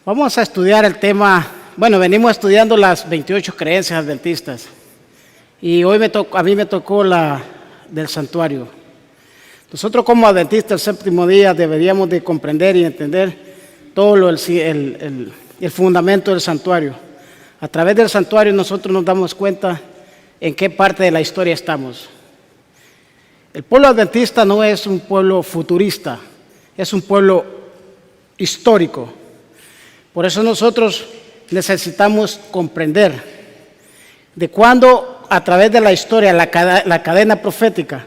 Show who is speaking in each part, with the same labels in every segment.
Speaker 1: Vamos a estudiar el tema, bueno, venimos estudiando las 28 creencias adventistas y hoy a mí me tocó la del santuario. Nosotros como adventistas el séptimo día deberíamos de comprender y entender todo el fundamento del santuario. A través del santuario nosotros nos damos cuenta en qué parte de la historia estamos. El pueblo adventista no es un pueblo futurista, es un pueblo histórico. Por eso nosotros necesitamos comprender de cuándo a través de la historia, la cadena profética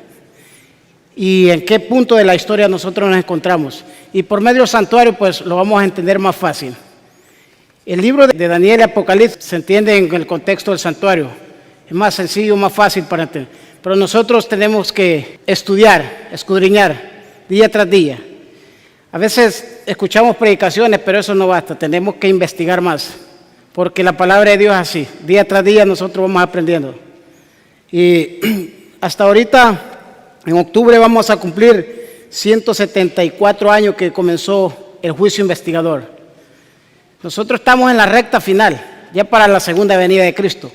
Speaker 1: y en qué punto de la historia nosotros nos encontramos. Y por medio del santuario pues lo vamos a entender más fácil. El libro de Daniel y Apocalipsis se entiende en el contexto del santuario. Es más sencillo, más fácil para entender. Pero nosotros tenemos que estudiar, escudriñar día tras día. A veces escuchamos predicaciones, pero eso no basta, tenemos que investigar más, porque la palabra de Dios es así, día tras día nosotros vamos aprendiendo. Y hasta ahorita, en octubre, vamos a cumplir 174 años que comenzó el juicio investigador. Nosotros estamos en la recta final, ya para la segunda venida de Cristo.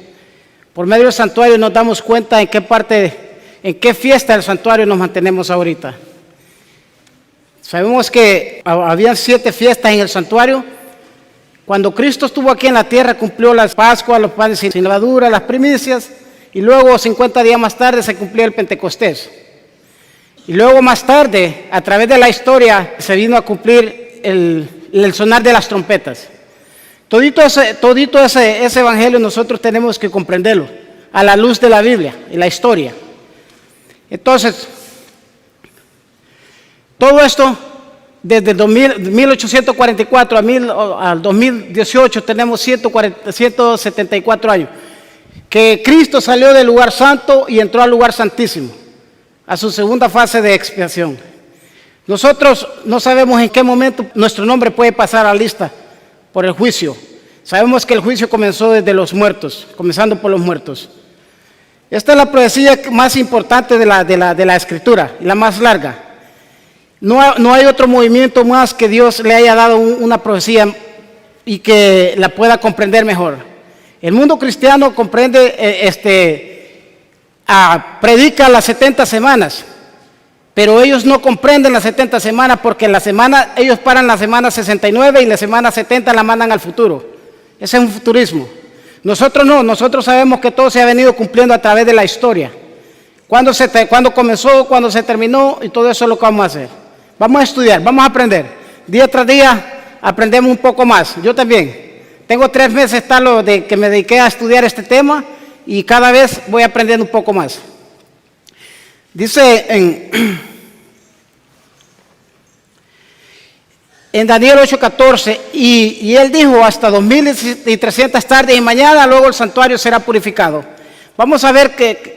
Speaker 1: Por medio del santuario nos damos cuenta en qué fiesta del santuario nos mantenemos ahorita. Sabemos que habían 7 fiestas en el santuario. Cuando Cristo estuvo aquí en la tierra, cumplió las Pascuas, los panes sin levadura, las primicias, y luego 50 días más tarde se cumplió el Pentecostés. Y luego más tarde, a través de la historia, se vino a cumplir el sonar de las trompetas. Todito ese evangelio nosotros tenemos que comprenderlo a la luz de la Biblia y la historia. Entonces, todo esto, desde 1844 al 2018, tenemos 174 años, que Cristo salió del lugar santo y entró al lugar santísimo, a su segunda fase de expiación. Nosotros no sabemos en qué momento nuestro nombre puede pasar a la lista por el juicio. Sabemos que el juicio comenzó desde los muertos, comenzando por los muertos. Esta es la profecía más importante de la Escritura, y la más larga. No hay otro movimiento más que Dios le haya dado una profecía y que la pueda comprender mejor. El mundo cristiano predica las 70 semanas, pero ellos no comprenden las 70 semanas porque ellos paran la semana 69 y la semana 70 la mandan al futuro. Ese es un futurismo. Nosotros no, nosotros sabemos que todo se ha venido cumpliendo a través de la historia. Cuándo comenzó, cuándo se terminó y todo eso es lo que vamos a hacer. Vamos a estudiar, vamos a aprender. Día tras día aprendemos un poco más. Yo también. Tengo 3 meses de que me dediqué a estudiar este tema y cada vez voy aprendiendo un poco más. Dice en Daniel 8:14, y él dijo, hasta 2300 tardes y mañana, luego el santuario será purificado. Vamos a ver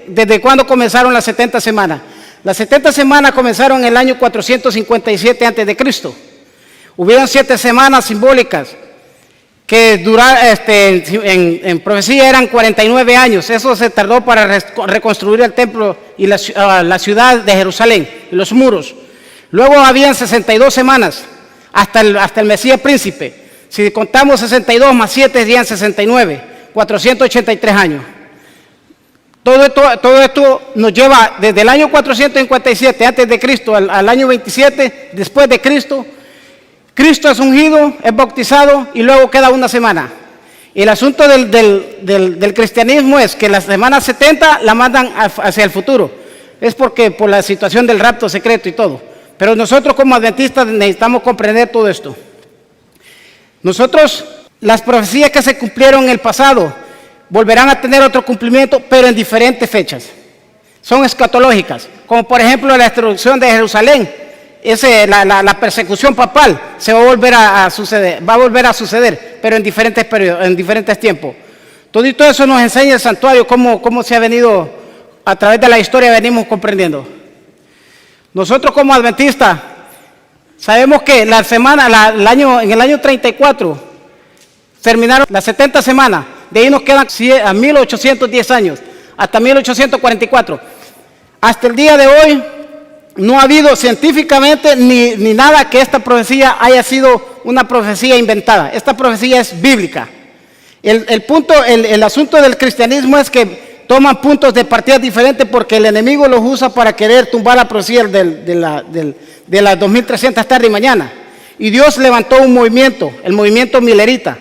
Speaker 1: desde cuándo comenzaron las 70 semanas. Las 70 semanas comenzaron en el año 457 a.C. Hubieron 7 semanas simbólicas que en profecía eran 49 años. Eso se tardó para reconstruir el templo y la ciudad de Jerusalén, y los muros. Luego habían 62 semanas hasta el Mesías príncipe. Si contamos 62 más 7 serían 69, 483 años. Todo esto nos lleva desde el año 457 antes de Cristo al año 27 después de Cristo. Cristo es ungido, es bautizado y luego queda una semana. El asunto del cristianismo es que la semana 70 la mandan hacia el futuro. Es por la situación del rapto secreto y todo. Pero nosotros como adventistas necesitamos comprender todo esto. Nosotros, las profecías que se cumplieron en el pasado, volverán a tener otro cumplimiento, pero en diferentes fechas. Son escatológicas, como por ejemplo la destrucción de Jerusalén. La persecución papal se va a volver a suceder, pero en diferentes periodos, en diferentes tiempos. Todo eso nos enseña el santuario, cómo se ha venido, a través de la historia venimos comprendiendo. Nosotros como adventistas Sabemos que en el año 34 terminaron las 70 semanas. De ahí nos quedan a 1810 años, hasta 1844. Hasta el día de hoy no ha habido científicamente ni nada que esta profecía haya sido una profecía inventada. Esta profecía es bíblica. El asunto del cristianismo es que toman puntos de partida diferentes porque el enemigo los usa para querer tumbar la profecía de las 2300 tarde y mañana. Y Dios levantó un movimiento, el movimiento milerita,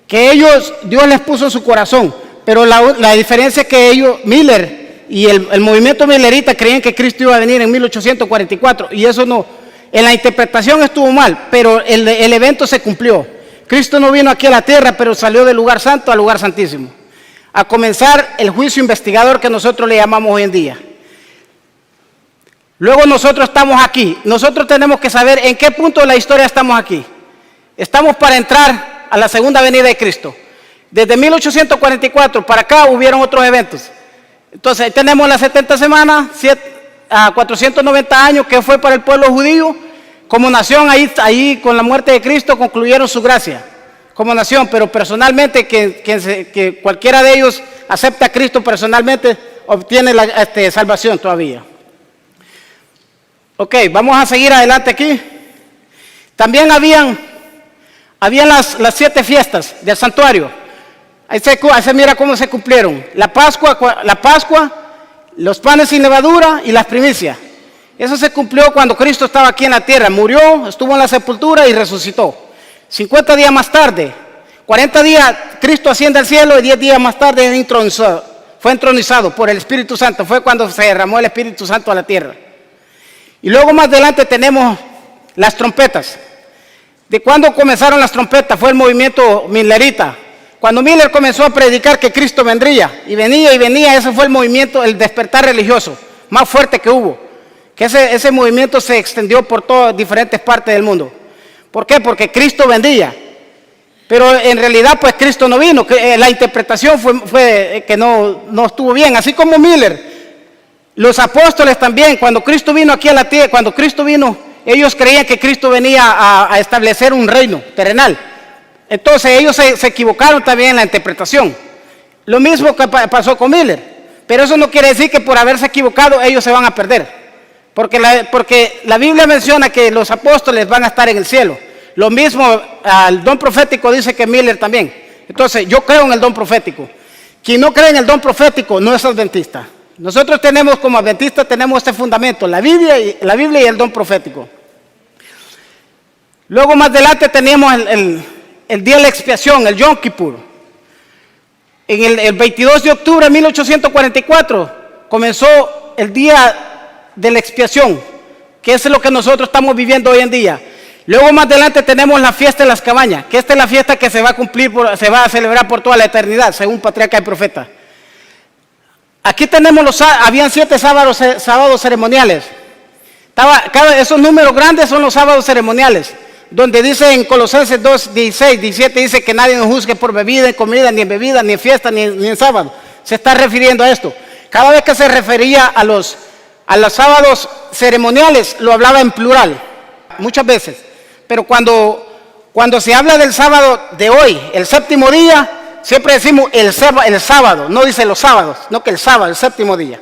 Speaker 1: que Dios les puso en su corazón. Pero la diferencia es que Miller y el movimiento milerita creían que Cristo iba a venir en 1844. Y eso no, en la interpretación estuvo mal, pero el evento se cumplió. Cristo no vino aquí a la tierra, pero salió del lugar santo al lugar santísimo, a comenzar el juicio investigador que nosotros le llamamos hoy en día. Luego nosotros estamos aquí. Nosotros tenemos que saber en qué punto de la historia estamos aquí. Estamos para entrar a la segunda venida de Cristo. Desde 1844 para acá hubieron otros eventos. Entonces ahí tenemos las 70 semanas, 490 años que fue para el pueblo judío. Como nación, ahí con la muerte de Cristo concluyeron su gracia como nación, pero personalmente que cualquiera de ellos acepta a Cristo personalmente, obtiene la salvación todavía. Ok, vamos a seguir adelante aquí. También habían las 7 fiestas del santuario. Ahí se mira cómo se cumplieron. La Pascua, los panes sin levadura y las primicias. Eso se cumplió cuando Cristo estaba aquí en la tierra. Murió, estuvo en la sepultura y resucitó. 50 días más tarde, 40 días, Cristo asciende al cielo y 10 días más tarde fue entronizado por el Espíritu Santo. Fue cuando se derramó el Espíritu Santo a la tierra. Y luego más adelante tenemos las trompetas. ¿De cuándo comenzaron las trompetas? Fue el movimiento milerita. Cuando Miller comenzó a predicar que Cristo vendría, y venía, ese fue el movimiento, el despertar religioso más fuerte que hubo. Que ese movimiento se extendió por todas diferentes partes del mundo. ¿Por qué? Porque Cristo vendría. Pero en realidad pues Cristo no vino. La interpretación fue que no estuvo bien. Así como Miller, los apóstoles también, cuando Cristo vino aquí a la tierra, ellos creían que Cristo venía a establecer un reino terrenal. Entonces ellos se equivocaron también en la interpretación. Lo mismo que pasó con Miller. Pero eso no quiere decir que por haberse equivocado ellos se van a perder. Porque la Biblia menciona que los apóstoles van a estar en el cielo. Lo mismo, el don profético dice que Miller también. Entonces, yo creo en el don profético. Quien no cree en el don profético no es adventista. Nosotros como adventistas tenemos este fundamento, la Biblia y el don profético. Luego más adelante teníamos el día de la expiación, el Yom Kippur. El 22 de octubre de 1844 comenzó el día de la expiación, que es lo que nosotros estamos viviendo hoy en día. Luego más adelante tenemos la fiesta de las cabañas, que esta es la fiesta que se va a celebrar por toda la eternidad, según patriarca y profeta. Aquí tenemos habían 7 sábados ceremoniales. Esos números grandes son los sábados ceremoniales, donde dice en Colosenses 2, 16, 17, dice que nadie nos juzgue por bebida, en comida, ni en bebida, ni en fiesta, ni en sábado. Se está refiriendo a esto. Cada vez que se refería a los sábados ceremoniales, lo hablaba en plural, muchas veces. Pero cuando se habla del sábado de hoy, el séptimo día, siempre decimos el sábado, no dice los sábados, no que el sábado, el séptimo día.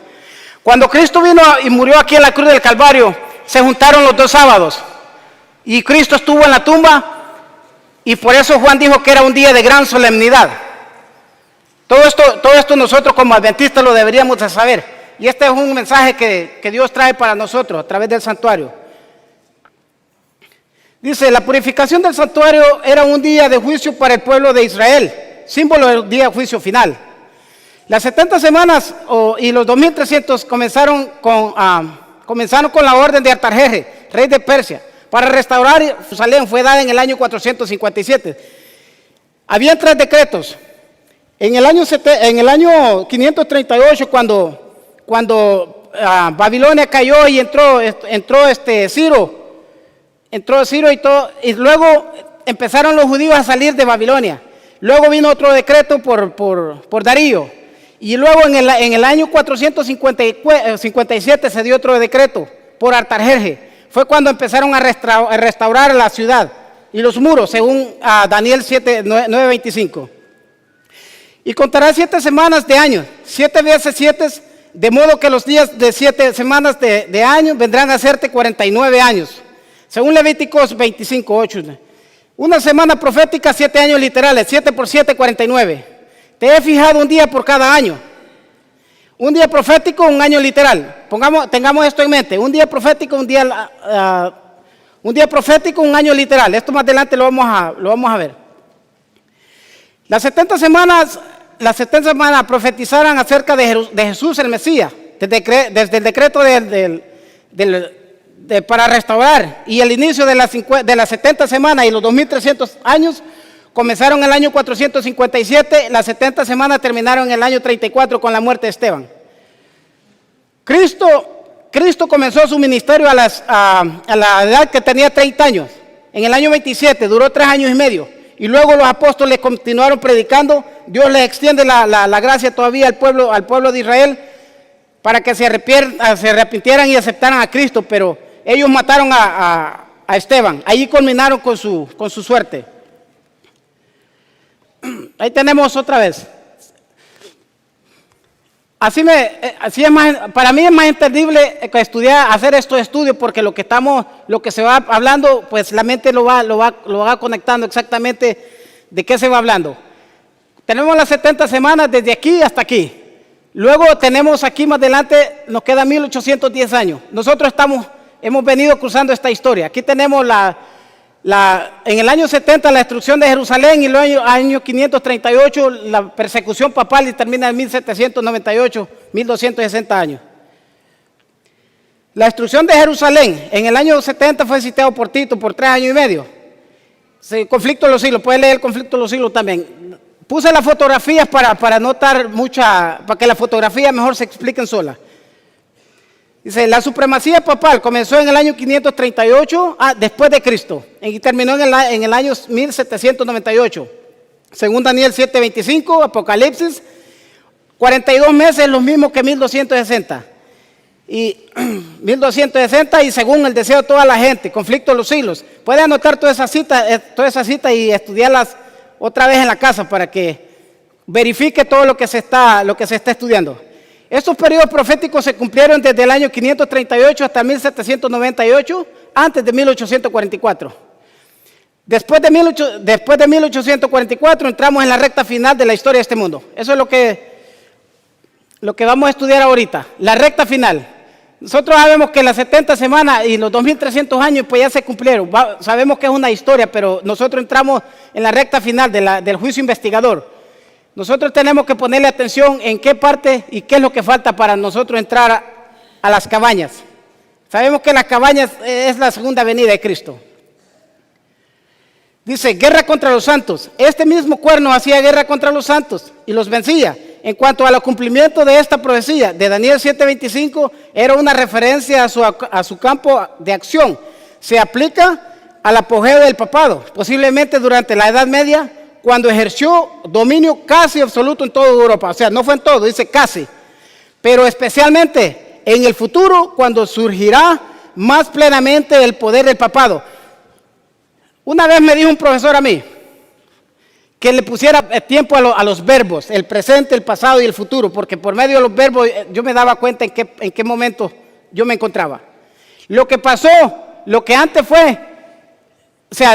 Speaker 1: Cuando Cristo vino y murió aquí en la cruz del Calvario, se juntaron los 2 sábados. Y Cristo estuvo en la tumba, y por eso Juan dijo que era un día de gran solemnidad. Todo esto nosotros como adventistas lo deberíamos de saber. Y este es un mensaje que Dios trae para nosotros a través del santuario. Dice, la purificación del santuario era un día de juicio para el pueblo de Israel, símbolo del día de juicio final. Las 70 semanas y los 2300 comenzaron con la orden de Artajerjes, rey de Persia, para restaurar Jerusalén. Fue dada en el año 457. Había 3 decretos. En el año 538, cuando Babilonia cayó y entró Ciro y todo, y luego empezaron los judíos a salir de Babilonia. Luego vino otro decreto por Darío, y luego en el año 457 se dio otro decreto por Artajerjes. fue cuando empezaron a restaurar la ciudad y los muros, según Daniel 9:25. Y contará 7 semanas de años, 7 veces 7, de modo que los días de 7 semanas de año vendrán a hacerte 49 años, según Levíticos 25:8. Una semana profética, 7 años literales, 7 por 7, 49. Te he fijado un día por cada año. Un día profético, un año literal. Tengamos esto en mente. Un día profético, un día profético, un año literal. Esto más adelante lo vamos a ver. Las 70 semanas profetizaron acerca de Jesús el Mesías, desde el decreto para restaurar, y el inicio de las 70 semanas y los 2300 años comenzaron en el año 457, las 70 semanas terminaron en el año 34 con la muerte de Esteban. Cristo comenzó su ministerio a la edad que tenía 30 años, en el año 27, duró 3 años y medio, y luego los apóstoles continuaron predicando. Dios les extiende la gracia todavía al pueblo de Israel para que se arrepintieran y aceptaran a Cristo, pero ellos mataron a Esteban. Allí culminaron con su suerte. Ahí tenemos otra vez. Para mí es más entendible hacer estos estudios, porque lo que se va hablando, pues la mente lo va conectando exactamente de qué se va hablando. Tenemos las 70 semanas desde aquí hasta aquí. Luego tenemos aquí más adelante, nos quedan 1810 años. Nosotros hemos venido cruzando esta historia. Aquí tenemos en el año 70 la destrucción de Jerusalén, y luego año 538 la persecución papal, y termina en 1798, 1260 años. La destrucción de Jerusalén en el año 70 fue citado por Tito por 3 años y medio. Sí, conflicto de los siglos, puede leer el conflicto de los siglos también. Puse las fotografías para notar para que las fotografías mejor se expliquen solas. Dice, la supremacía papal comenzó en el año 538 después de Cristo y terminó en el año 1798. Según Daniel 7:25, Apocalipsis, 42 meses, los mismos que 1260. Y 1260, y según el deseo de toda la gente, conflicto de los siglos. Puede anotar toda esa cita y estudiarlas otra vez en la casa para que verifique todo lo que se está estudiando. Estos periodos proféticos se cumplieron desde el año 538 hasta 1798, antes de 1844. Después de 1844 entramos en la recta final de la historia de este mundo. Eso es lo que vamos a estudiar ahorita, la recta final. Nosotros sabemos que las 70 semanas y los 2300 años pues ya se cumplieron. Sabemos que es una historia, pero nosotros entramos en la recta final del juicio investigador. Nosotros tenemos que ponerle atención en qué parte y qué es lo que falta para nosotros entrar a las cabañas. Sabemos que las cabañas es la segunda venida de Cristo. Dice, guerra contra los santos. Este mismo cuerno hacía guerra contra los santos y los vencía. En cuanto al cumplimiento de esta profecía de Daniel 7:25, era una referencia a su campo de acción. Se aplica al apogeo del papado, posiblemente durante la Edad Media, cuando ejerció dominio casi absoluto en toda Europa. O sea, no fue en todo, dice casi. Pero especialmente en el futuro, cuando surgirá más plenamente el poder del papado. Una vez me dijo un profesor a mí que le pusiera tiempo a los verbos, el presente, el pasado y el futuro, porque por medio de los verbos yo me daba cuenta en qué momento yo me encontraba. Lo que pasó, lo que antes fue, o sea,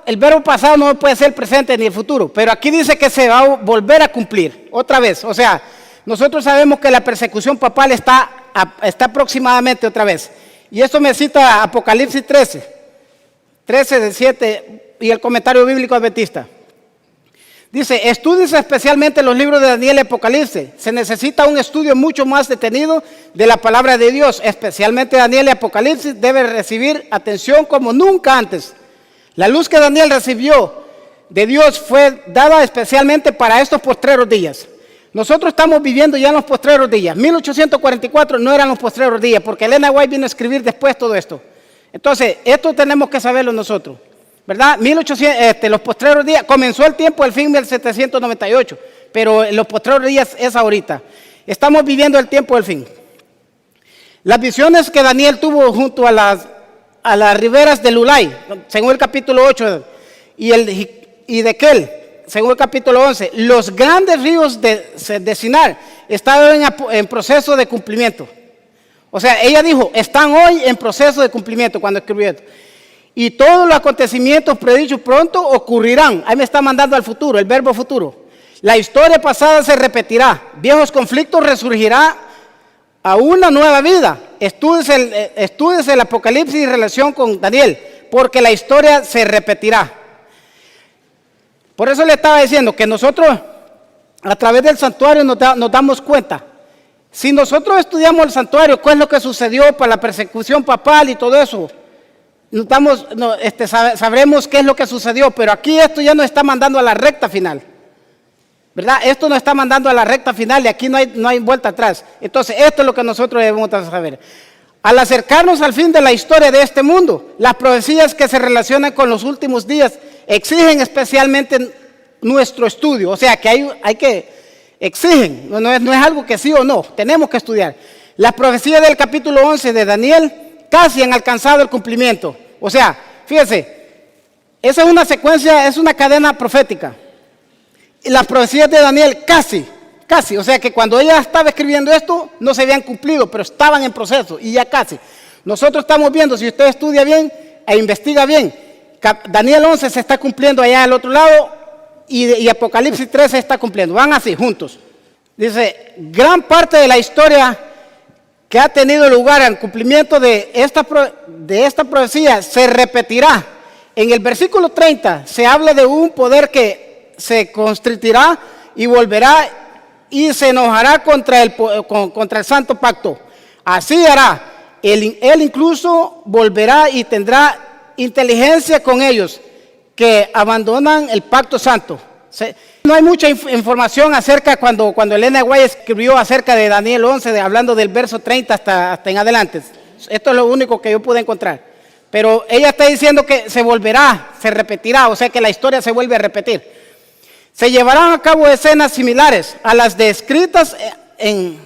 Speaker 1: el verbo pasado no puede ser el presente ni el futuro, pero aquí dice que se va a volver a cumplir otra vez. O sea, nosotros sabemos que la persecución papal está aproximadamente otra vez. Y esto me cita Apocalipsis 13 del 7 y el comentario bíblico adventista. Dice, estudiense especialmente los libros de Daniel y Apocalipsis. Se necesita un estudio mucho más detenido de la palabra de Dios. Especialmente Daniel y Apocalipsis debe recibir atención como nunca antes. La luz que Daniel recibió de Dios fue dada especialmente para estos postreros días. Nosotros estamos viviendo ya en los postreros días. 1844 no eran los postreros días, porque Elena White vino a escribir después todo esto. Entonces, esto tenemos que saberlo nosotros, ¿verdad? Los postreros días, comenzó el tiempo del fin del 1798, pero los postreros días es ahorita. Estamos viviendo el tiempo del fin. Las visiones que Daniel tuvo junto a las riberas del Ulai, según el capítulo 8, y de Kel, según el capítulo 11, los grandes ríos de Sinar estaban en proceso de cumplimiento. O sea, ella dijo, están hoy en proceso de cumplimiento cuando escribió esto. Y todos los acontecimientos predichos pronto ocurrirán. Ahí me está mandando al futuro, el verbo futuro. La historia pasada se repetirá, viejos conflictos resurgirán a una nueva vida. Estudies el Apocalipsis en relación con Daniel, porque la historia se repetirá. Por eso le estaba diciendo que nosotros a través del santuario nos damos cuenta. Si nosotros estudiamos el santuario, ¿qué es lo que sucedió para la persecución papal y todo eso? Sabremos qué es lo que sucedió, pero aquí esto ya nos está mandando a la recta final. ¿Verdad? Esto nos está mandando a la recta final y aquí no hay vuelta atrás. Entonces, esto es lo que nosotros debemos saber. Al acercarnos al fin de la historia de este mundo, las profecías que se relacionan con los últimos días exigen especialmente nuestro estudio. O sea, que exigen, no es algo que sí o no, tenemos que estudiar. Las profecías del capítulo 11 de Daniel casi han alcanzado el cumplimiento. O sea, fíjese, esa es una secuencia, es una cadena profética. Y las profecías de Daniel casi, o sea que cuando ella estaba escribiendo esto no se habían cumplido, pero estaban en proceso y ya casi. Nosotros estamos viendo, si usted estudia bien e investiga bien, Daniel 11 se está cumpliendo allá al otro lado y Apocalipsis 13 se está cumpliendo, van así juntos. Dice, gran parte de la historia que ha tenido lugar en cumplimiento de esta profecía se repetirá. En el versículo 30 se habla de un poder que se constrirá y volverá y se enojará contra el santo pacto. Así hará. Él incluso volverá y tendrá inteligencia con ellos que abandonan el pacto santo. No hay mucha información acerca cuando Elena White escribió acerca de Daniel 11, hablando del verso 30 hasta en adelante. Esto es lo único que yo pude encontrar. Pero ella está diciendo que se volverá, se repetirá, o sea que la historia se vuelve a repetir. Se llevarán a cabo escenas similares a las descritas en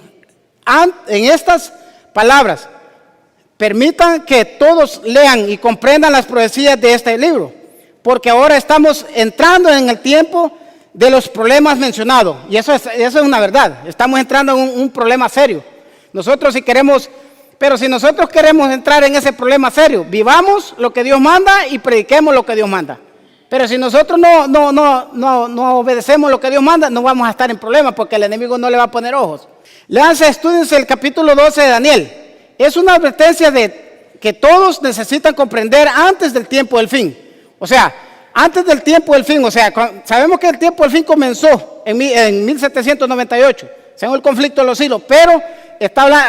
Speaker 1: estas palabras. Permitan que todos lean y comprendan las profecías de este libro, porque ahora estamos entrando en el tiempo de los problemas mencionados, y eso es una verdad. Estamos entrando en un problema serio. Pero si nosotros queremos entrar en ese problema serio, vivamos lo que Dios manda y prediquemos lo que Dios manda. Pero si nosotros no obedecemos lo que Dios manda, no vamos a estar en problemas porque el enemigo no le va a poner ojos. Léanse, estudiense el capítulo 12 de Daniel. Es una advertencia de que todos necesitan comprender antes del tiempo del fin. O sea, antes del tiempo del fin. O sea, sabemos que el tiempo del fin comenzó en 1798, según el conflicto de los siglos. Pero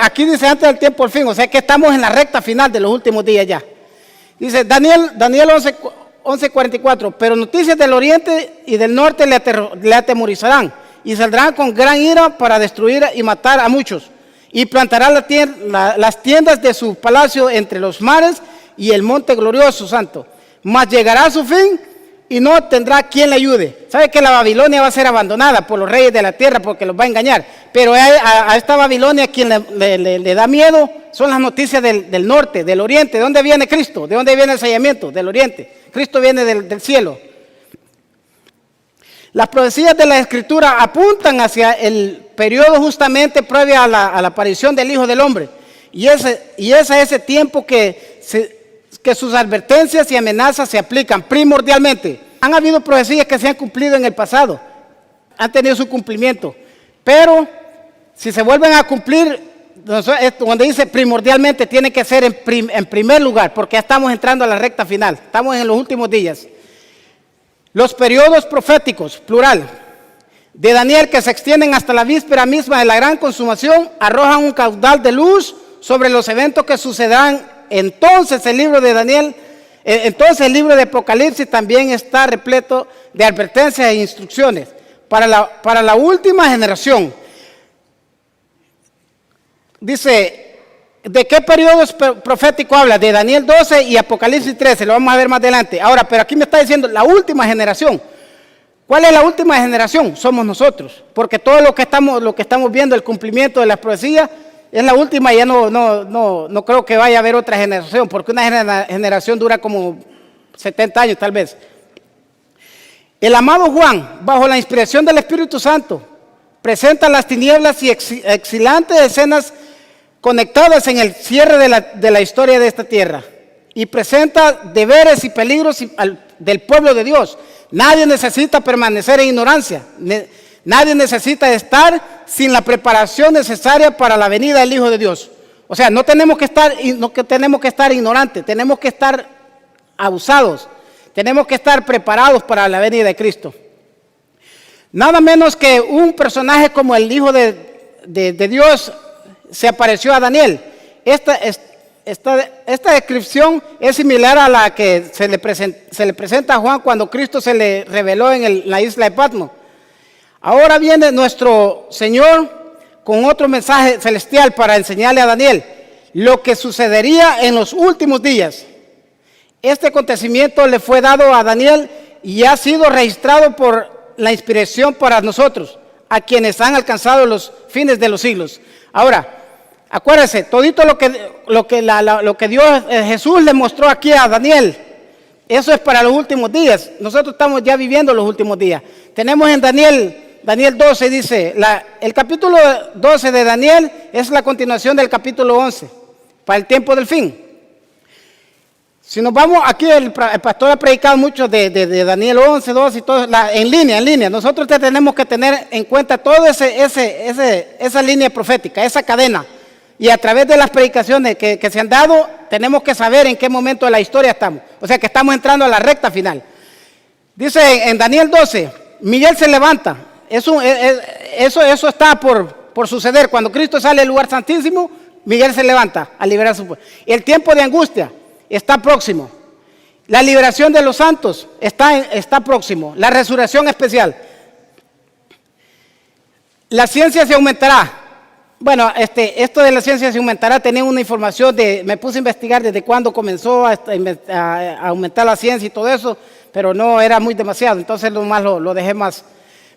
Speaker 1: aquí dice antes del tiempo del fin. O sea que estamos en la recta final de los últimos días ya. Dice Daniel 11:44, pero noticias del oriente y del norte le atemorizarán y saldrán con gran ira para destruir y matar a muchos y plantará las tiendas de su palacio entre los mares y el monte glorioso santo, mas llegará a su fin y no tendrá quien le ayude. ¿Sabe que la Babilonia va a ser abandonada por los reyes de la tierra porque los va a engañar? Pero a esta Babilonia quien le da miedo son las noticias del norte, del oriente. ¿De dónde viene Cristo? ¿De dónde viene el sellamiento? Del oriente. Cristo viene del cielo. Las profecías de la Escritura apuntan hacia el periodo justamente previo a la aparición del Hijo del Hombre. Y es a ese tiempo que sus advertencias y amenazas se aplican primordialmente. Han habido profecías que se han cumplido en el pasado, han tenido su cumplimiento, pero si se vuelven a cumplir, cuando dice primordialmente, tiene que ser en primer lugar, porque ya estamos entrando a la recta final, estamos en los últimos días. Los periodos proféticos, plural, de Daniel, que se extienden hasta la víspera misma de la gran consumación, arrojan un caudal de luz sobre los eventos que sucederán. Entonces el libro de Daniel, el libro de Apocalipsis también está repleto de advertencias e instrucciones para la última generación. Dice, ¿de qué periodo profético habla? De Daniel 12 y Apocalipsis 13, lo vamos a ver más adelante. Ahora, pero aquí me está diciendo la última generación. ¿Cuál es la última generación? Somos nosotros, porque todo lo que estamos viendo, el cumplimiento de las profecías, es la última y ya no creo que vaya a haber otra generación, porque una generación dura como 70 años tal vez. El amado Juan, bajo la inspiración del Espíritu Santo, presenta las tinieblas y excilantes escenas conectadas en el cierre de la historia de esta tierra, y presenta deberes y peligros del pueblo de Dios. Nadie necesita permanecer en ignorancia. Nadie necesita estar sin la preparación necesaria para la venida del Hijo de Dios. O sea, no tenemos que estar ignorantes, tenemos que estar abusados, tenemos que estar preparados para la venida de Cristo. Nada menos que un personaje como el Hijo de Dios se apareció a Daniel. Esta descripción es similar a la que se le presenta a Juan cuando Cristo se le reveló en la isla de Patmos. Ahora viene nuestro Señor con otro mensaje celestial para enseñarle a Daniel lo que sucedería en los últimos días. Este acontecimiento le fue dado a Daniel y ha sido registrado por la inspiración para nosotros, a quienes han alcanzado los fines de los siglos. Ahora, acuérdense, todito lo que Dios, Jesús le mostró aquí a Daniel, eso es para los últimos días. Nosotros estamos ya viviendo los últimos días. Tenemos en Daniel 12, dice, el capítulo 12 de Daniel es la continuación del capítulo 11, para el tiempo del fin. Si nos vamos, aquí el pastor ha predicado mucho de Daniel 11, 12 y todo, en línea. Nosotros tenemos que tener en cuenta toda esa línea profética, esa cadena. Y a través de las predicaciones que se han dado, tenemos que saber en qué momento de la historia estamos. O sea que estamos entrando a la recta final. Dice en Daniel 12, Miguel se levanta. Eso está por suceder. Cuando Cristo sale del lugar santísimo, Miguel se levanta a liberar a su pueblo. El tiempo de angustia está próximo. La liberación de los santos está próximo. La resurrección especial. La ciencia se aumentará. Bueno, esto de la ciencia se aumentará. Tenía una información me puse a investigar desde cuándo comenzó a aumentar la ciencia y todo eso, pero no era muy demasiado. Entonces lo dejé más.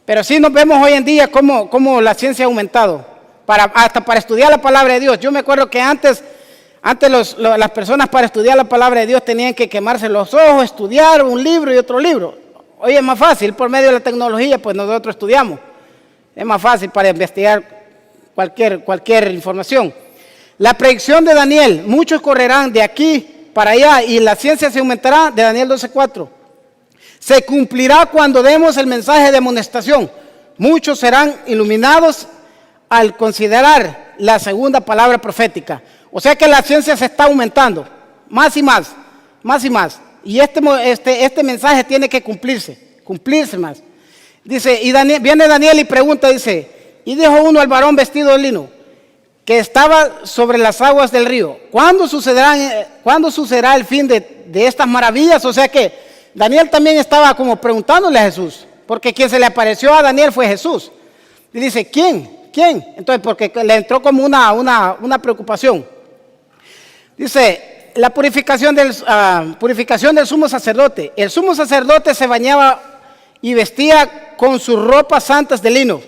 Speaker 1: Pero sí nos vemos hoy en día cómo la ciencia ha aumentado. Hasta para estudiar la palabra de Dios. Yo me acuerdo que antes las personas para estudiar la palabra de Dios tenían que quemarse los ojos, estudiar un libro y otro libro. Hoy es más fácil, por medio de la tecnología, pues nosotros estudiamos. Es más fácil para investigar cualquier información. La predicción de Daniel, muchos correrán de aquí para allá y la ciencia se aumentará, de Daniel 12:4. Se cumplirá cuando demos el mensaje de amonestación. Muchos serán iluminados al considerar la segunda palabra profética. O sea que la ciencia se está aumentando, más y más. Y este mensaje tiene que cumplirse más. Dice, viene Daniel y pregunta, dice, y dijo uno al varón vestido de lino, que estaba sobre las aguas del río, ¿cuándo sucederá el fin de estas maravillas? O sea que Daniel también estaba como preguntándole a Jesús, porque quien se le apareció a Daniel fue Jesús. Y dice, ¿quién? Entonces, porque le entró como una preocupación. Dice, la purificación del sumo sacerdote. El sumo sacerdote se bañaba y vestía con sus ropas santas de lino.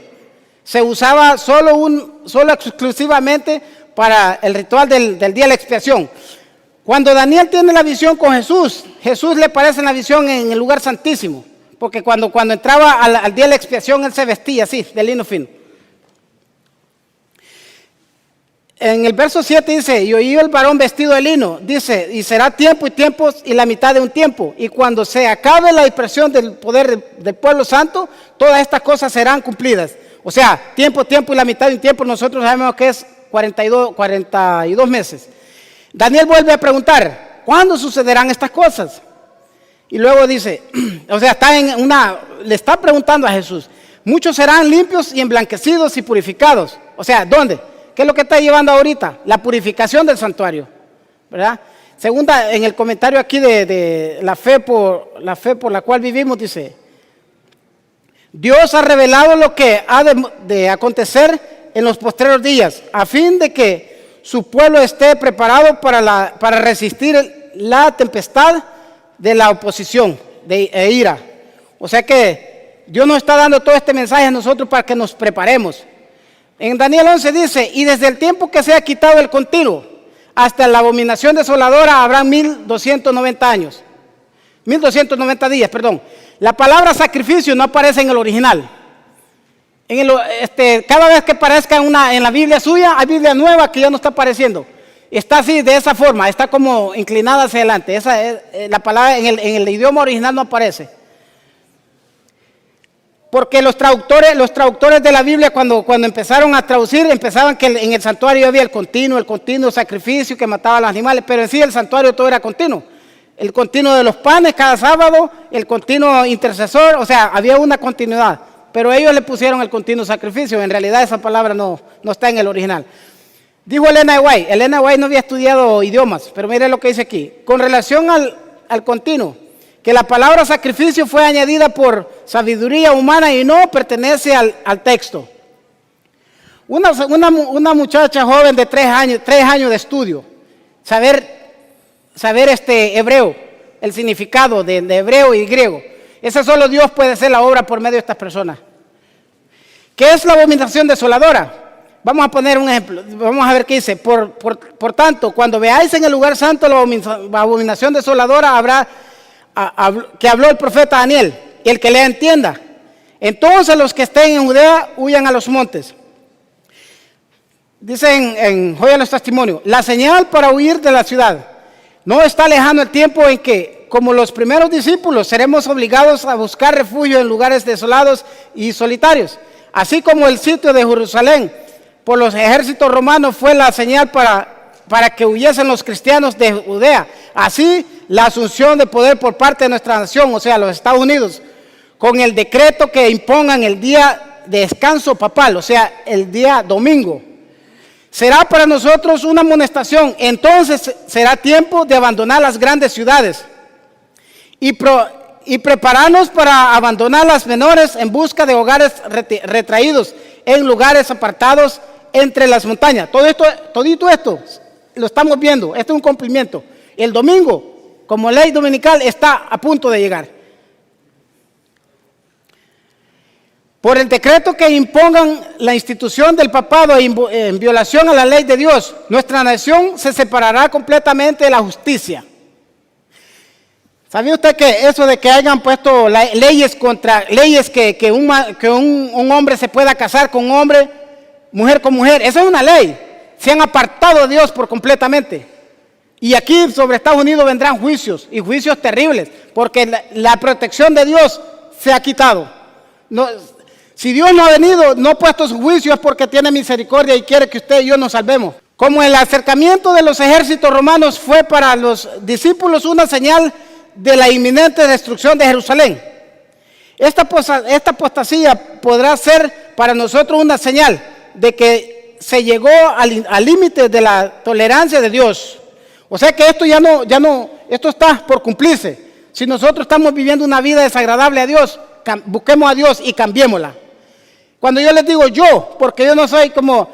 Speaker 1: Se usaba solo exclusivamente para el ritual del día de la expiación. Cuando Daniel tiene la visión con Jesús le aparece en la visión en el lugar santísimo. Porque cuando entraba al día de la expiación, él se vestía así, de lino fino. En el verso 7 dice, y oí el varón vestido de lino, dice, y será tiempo y tiempos y la mitad de un tiempo. Y cuando se acabe la dispersión del poder del pueblo santo, todas estas cosas serán cumplidas. O sea, tiempo y la mitad de un tiempo, nosotros sabemos que es 42 meses. Daniel vuelve a preguntar, ¿cuándo sucederán estas cosas? Y luego dice, o sea, le está preguntando a Jesús, muchos serán limpios y emblanquecidos y purificados. O sea, ¿dónde? ¿Qué es lo que está llevando ahorita? La purificación del santuario, ¿verdad? Segunda, en el comentario aquí de la fe por la cual vivimos, dice, Dios ha revelado lo que ha de acontecer en los postreros días, a fin de que su pueblo esté preparado para resistir la tempestad de la oposición e ira. O sea que Dios nos está dando todo este mensaje a nosotros para que nos preparemos. En Daniel 11 dice, y desde el tiempo que se ha quitado el continuo hasta la abominación desoladora habrá 1290 años. 1290 días, perdón. La palabra sacrificio no aparece en el original. Cada vez que aparezca en la Biblia suya, hay Biblia nueva que ya no está apareciendo. Está así, de esa forma, está como inclinada hacia adelante. Esa es, la palabra en el idioma original no aparece. Porque los traductores de la Biblia cuando empezaron a traducir, empezaban que en el santuario había el continuo sacrificio que mataba a los animales, pero en sí el santuario todo era continuo. El continuo de los panes cada sábado, el continuo intercesor, o sea, había una continuidad. Pero ellos le pusieron el continuo sacrificio, en realidad esa palabra no está en el original. Dijo Elena White no había estudiado idiomas, pero mire lo que dice aquí. Con relación al continuo, que la palabra sacrificio fue añadida por sabiduría humana y no pertenece al texto. Una muchacha joven de 3 años de estudio, saber hebreo, el significado de hebreo y griego. Ese solo Dios puede hacer la obra por medio de estas personas. ¿Qué es la abominación desoladora? Vamos a poner un ejemplo. Vamos a ver qué dice. Por tanto, cuando veáis en el lugar santo la abominación desoladora que habló el profeta Daniel, el que le entienda. Entonces los que estén en Judea huyan a los montes. Dice en Joya de los Testimonios, la señal para huir de la ciudad. No está lejano el tiempo en que, como los primeros discípulos, seremos obligados a buscar refugio en lugares desolados y solitarios. Así como el sitio de Jerusalén por los ejércitos romanos fue la señal para que huyesen los cristianos de Judea. Así, la asunción de poder por parte de nuestra nación, o sea, los Estados Unidos, con el decreto que impongan el día de descanso papal, o sea, el día domingo, será para nosotros una amonestación. Entonces será tiempo de abandonar las grandes ciudades y prepararnos para abandonar las menores en busca de hogares retraídos en lugares apartados entre las montañas. Todito esto lo estamos viendo, esto es un cumplimiento. El domingo, como ley dominical, está a punto de llegar. Por el decreto que impongan la institución del papado en violación a la ley de Dios, nuestra nación se separará completamente de la justicia. ¿Sabía usted que eso de que hayan puesto leyes que un hombre se pueda casar con un hombre, mujer con mujer? Esa es una ley. Se han apartado de Dios por completamente. Y aquí sobre Estados Unidos vendrán juicios, y juicios terribles, porque la protección de Dios se ha quitado. Si Dios no ha venido, no ha puesto su juicio, es porque tiene misericordia y quiere que usted y yo nos salvemos. Como el acercamiento de los ejércitos romanos fue para los discípulos una señal de la inminente destrucción de Jerusalén, esta apostasía podrá ser para nosotros una señal de que se llegó al límite de la tolerancia de Dios. O sea que esto esto está por cumplirse. Si nosotros estamos viviendo una vida desagradable a Dios, busquemos a Dios y cambiémosla. Cuando yo les digo porque yo no soy como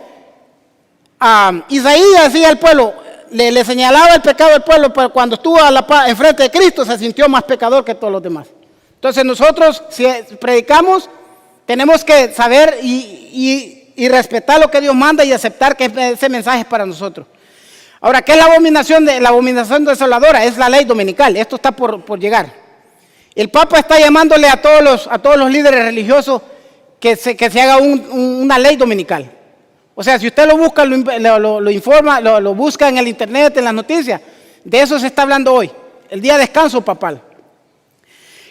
Speaker 1: Isaías, decía al pueblo, le señalaba el pecado del pueblo, pero cuando estuvo enfrente de Cristo se sintió más pecador que todos los demás. Entonces nosotros, si predicamos, tenemos que saber y respetar lo que Dios manda y aceptar que ese mensaje es para nosotros. Ahora, ¿qué es la abominación desoladora? Es la ley dominical. Esto está por llegar. El Papa está llamándole a todos los líderes religiosos que se haga una ley dominical. O sea, si usted lo busca, lo informa, lo busca en el internet, en las noticias, de eso se está hablando hoy, el día de descanso papal.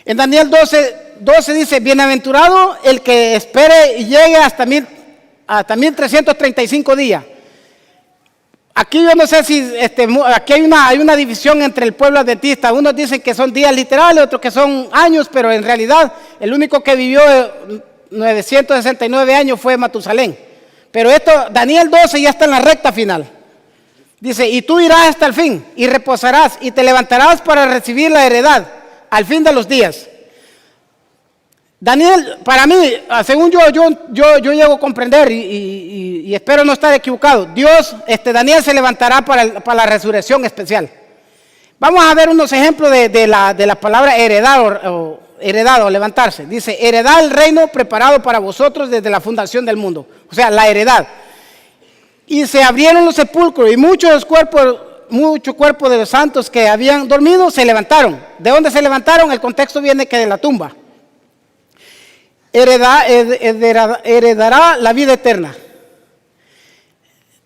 Speaker 1: En Daniel 12 dice, bienaventurado el que espere y llegue hasta 1335 días. Aquí yo no sé si aquí hay una división entre el pueblo adventista. Unos dicen que son días literales, otros que son años, pero en realidad el único que vivió 969 años fue Matusalén. Pero Daniel 12 ya está en la recta final. Dice, y tú irás hasta el fin y reposarás y te levantarás para recibir la heredad al fin de los días. Daniel, para mí, según yo llego a comprender y espero no estar equivocado, Daniel se levantará para la resurrección especial. Vamos a ver unos ejemplos de la palabra heredad heredad o levantarse. Dice, heredad el reino preparado para vosotros desde la fundación del mundo. O sea, la heredad. Y se abrieron los sepulcros y mucho cuerpo de los santos que habían dormido se levantaron. ¿De dónde se levantaron? El contexto viene que de la tumba. Heredará la vida eterna.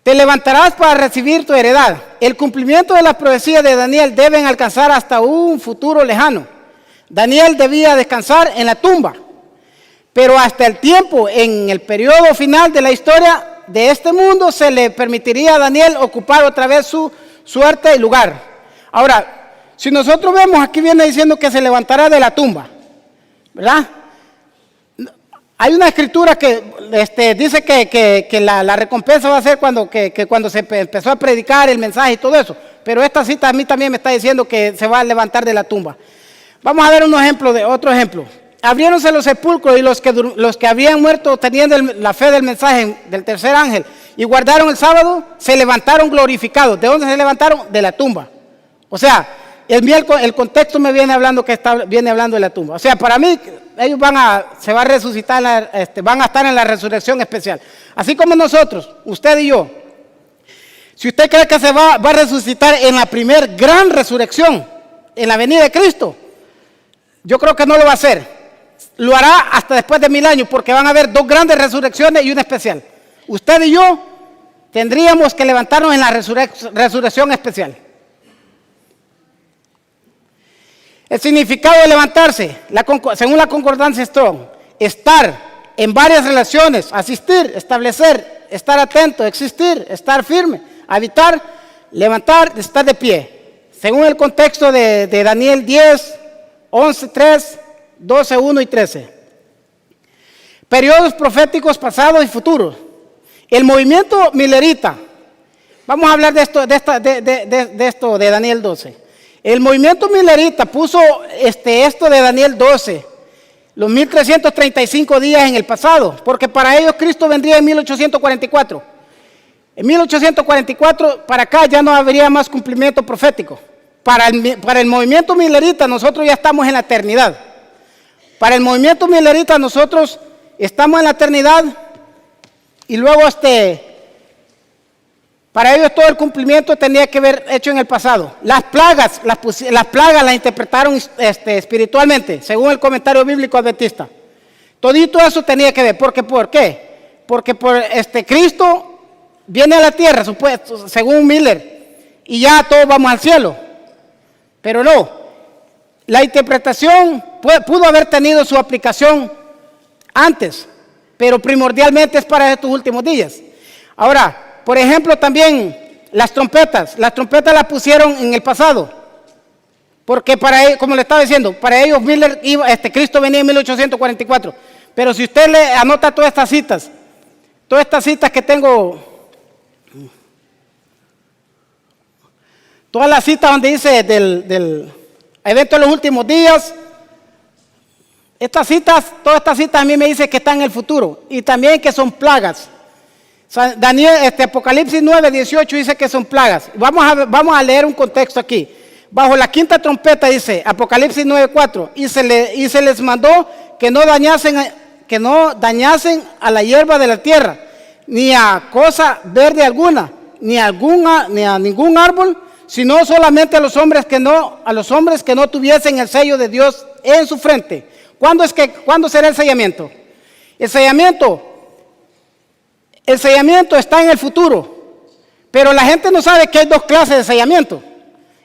Speaker 1: Te levantarás para recibir tu heredad. El cumplimiento de las profecías de Daniel deben alcanzar hasta un futuro lejano. Daniel debía descansar en la tumba, pero hasta el tiempo, en el periodo final de la historia de este mundo, se le permitiría a Daniel ocupar otra vez su suerte y lugar. Ahora, si nosotros vemos, aquí viene diciendo que se levantará de la tumba, ¿verdad? Hay una escritura que dice que la recompensa va a ser cuando se empezó a predicar el mensaje y todo eso. Pero esta cita a mí también me está diciendo que se va a levantar de la tumba. Vamos a ver otro ejemplo. Abriéronse los sepulcros y los que habían muerto teniendo la fe del mensaje del tercer ángel y guardaron el sábado, se levantaron glorificados. ¿De dónde se levantaron? De la tumba. O sea, el contexto me viene hablando viene hablando de la tumba. O sea, para mí, ellos van a resucitar, van a estar en la resurrección especial. Así como nosotros, usted y yo. Si usted cree que se va a resucitar en la primer gran resurrección, en la venida de Cristo, yo creo que no lo va a hacer. Lo hará hasta después de 1000 años, porque van a haber 2 grandes resurrecciones y una especial. Usted y yo tendríamos que levantarnos en la resurrección especial. El significado de levantarse, según la concordancia Strong, estar en varias relaciones, asistir, establecer, estar atento, existir, estar firme, habitar, levantar, estar de pie. Según el contexto de Daniel 10, 11, 3, 12, 1 y 13. Periodos proféticos pasados y futuros. El movimiento milerita. Vamos a hablar de esto de Daniel 12. El movimiento milerita puso esto de Daniel 12, los 1335 días en el pasado, porque para ellos Cristo vendría en 1844. En 1844 para acá ya no habría más cumplimiento profético. Para el movimiento milerita nosotros ya estamos en la eternidad. Para el movimiento milerita nosotros estamos en la eternidad y luego para ellos todo el cumplimiento tenía que haber hecho en el pasado. Las plagas las interpretaron espiritualmente, según el comentario bíblico adventista. Todito eso tenía que ver. ¿Por qué? Porque Cristo viene a la tierra, según Miller, y ya todos vamos al cielo. Pero no, la interpretación pudo haber tenido su aplicación antes, pero primordialmente es para estos últimos días. Ahora, por ejemplo, también las trompetas las pusieron en el pasado, porque como le estaba diciendo, para ellos Cristo venía en 1844. Pero si usted le anota todas estas citas que tengo, todas las citas donde dice del evento de los últimos días, todas estas citas a mí me dicen que están en el futuro y también que son plagas. Apocalipsis 9, 18 dice que son plagas. Vamos a leer un contexto aquí. Bajo la quinta trompeta dice Apocalipsis 9, 4, y se les mandó que no dañasen a la hierba de la tierra, ni a cosa verde alguna, ni a ningún árbol, sino solamente a los hombres que no tuviesen el sello de Dios en su frente. ¿Cuándo será el sellamiento? El sellamiento está en el futuro, pero la gente no sabe que hay 2 clases de sellamiento.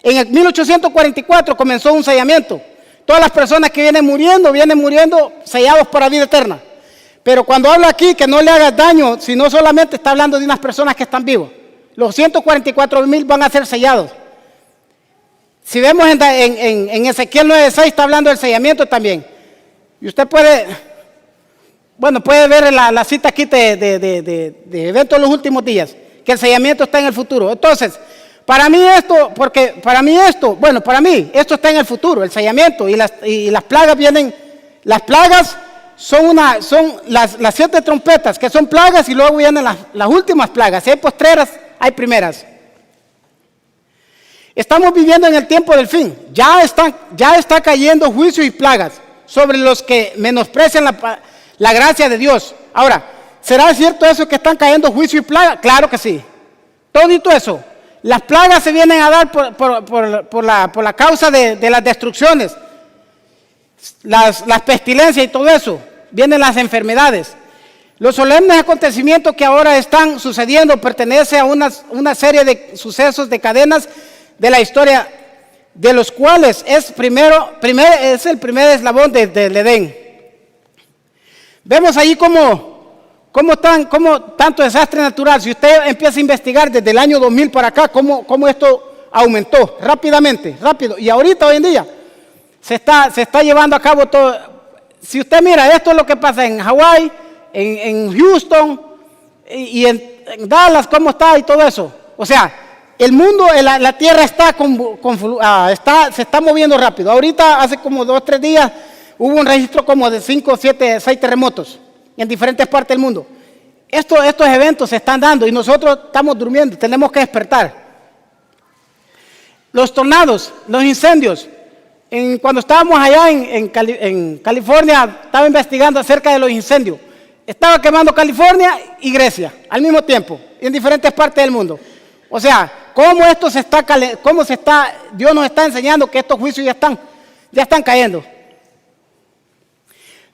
Speaker 1: En el 1844 comenzó un sellamiento. Todas las personas que vienen muriendo sellados para vida eterna. Pero cuando habla aquí que no le hagas daño, sino solamente está hablando de unas personas que están vivos. Los 144,000 van a ser sellados. Si vemos en Ezequiel 9:6 está hablando del sellamiento también. Y usted puede ver la cita aquí de eventos de los últimos días, que el sellamiento está en el futuro. Entonces, para mí esto está en el futuro, el sellamiento, y las plagas vienen. Las plagas son las 7 trompetas, que son plagas, y luego vienen las últimas plagas. Si hay postreras, hay primeras. Estamos viviendo en el tiempo del fin. Ya está cayendo juicio y plagas. sobre los que menosprecian la gracia de Dios. Ahora, ¿será cierto eso que están cayendo juicio y plaga? Claro que sí. Todito eso. Las plagas se vienen a dar por la causa de las destrucciones, las pestilencias y todo eso. Vienen las enfermedades. Los solemnes acontecimientos que ahora están sucediendo pertenecen a una serie de sucesos, de cadenas de la historia, de los cuales es el primer eslabón del Edén. Vemos ahí cómo tanto desastre natural. Si usted empieza a investigar desde el año 2000 para acá, cómo esto aumentó rápidamente, rápido. Y ahorita, hoy en día, se está llevando a cabo todo. Si usted mira, esto es lo que pasa en Hawái, en Houston y en Dallas, cómo está y todo eso. O sea, el mundo, la tierra se está moviendo rápido. Ahorita, hace como 2 o 3 días, hubo un registro como de 5, 7, 6 terremotos en diferentes partes del mundo. Estos eventos se están dando y nosotros estamos durmiendo, tenemos que despertar. Los tornados, los incendios. Cuando estábamos allá en California, estaba investigando acerca de los incendios. Estaba quemando California y Grecia al mismo tiempo, en diferentes partes del mundo. O sea, Dios nos está enseñando que estos juicios ya están cayendo.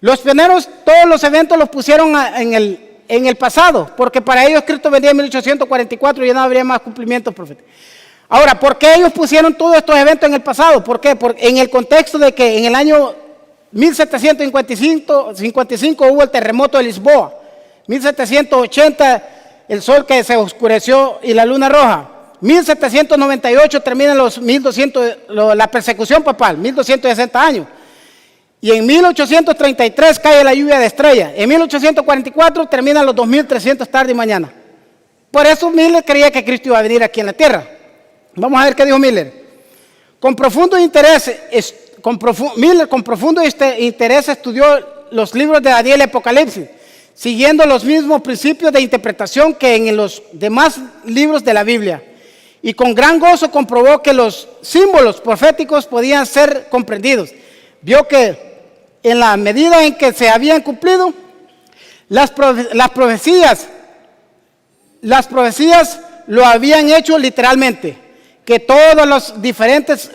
Speaker 1: Los pioneros, todos los eventos los pusieron en el pasado, porque para ellos Cristo vendría en 1844 y ya no habría más cumplimientos proféticos. Ahora, ¿por qué ellos pusieron todos estos eventos en el pasado? ¿Por qué? Porque en el contexto de que en el año 1755 hubo el terremoto de Lisboa, 1780 el sol que se oscureció y la luna roja, 1798 termina la persecución papal, 1260 años, y en 1833 cae la lluvia de estrellas, en 1844 terminan los 2300 tarde y mañana. Por eso Miller creía que Cristo iba a venir aquí en la tierra. Vamos a ver qué dijo Miller. Miller con profundo interés estudió los libros de Daniel y Apocalipsis, siguiendo los mismos principios de interpretación que en los demás libros de la Biblia. Y con gran gozo comprobó que los símbolos proféticos podían ser comprendidos. Vio que en la medida en que se habían cumplido las profecías lo habían hecho literalmente. Que todas las diferentes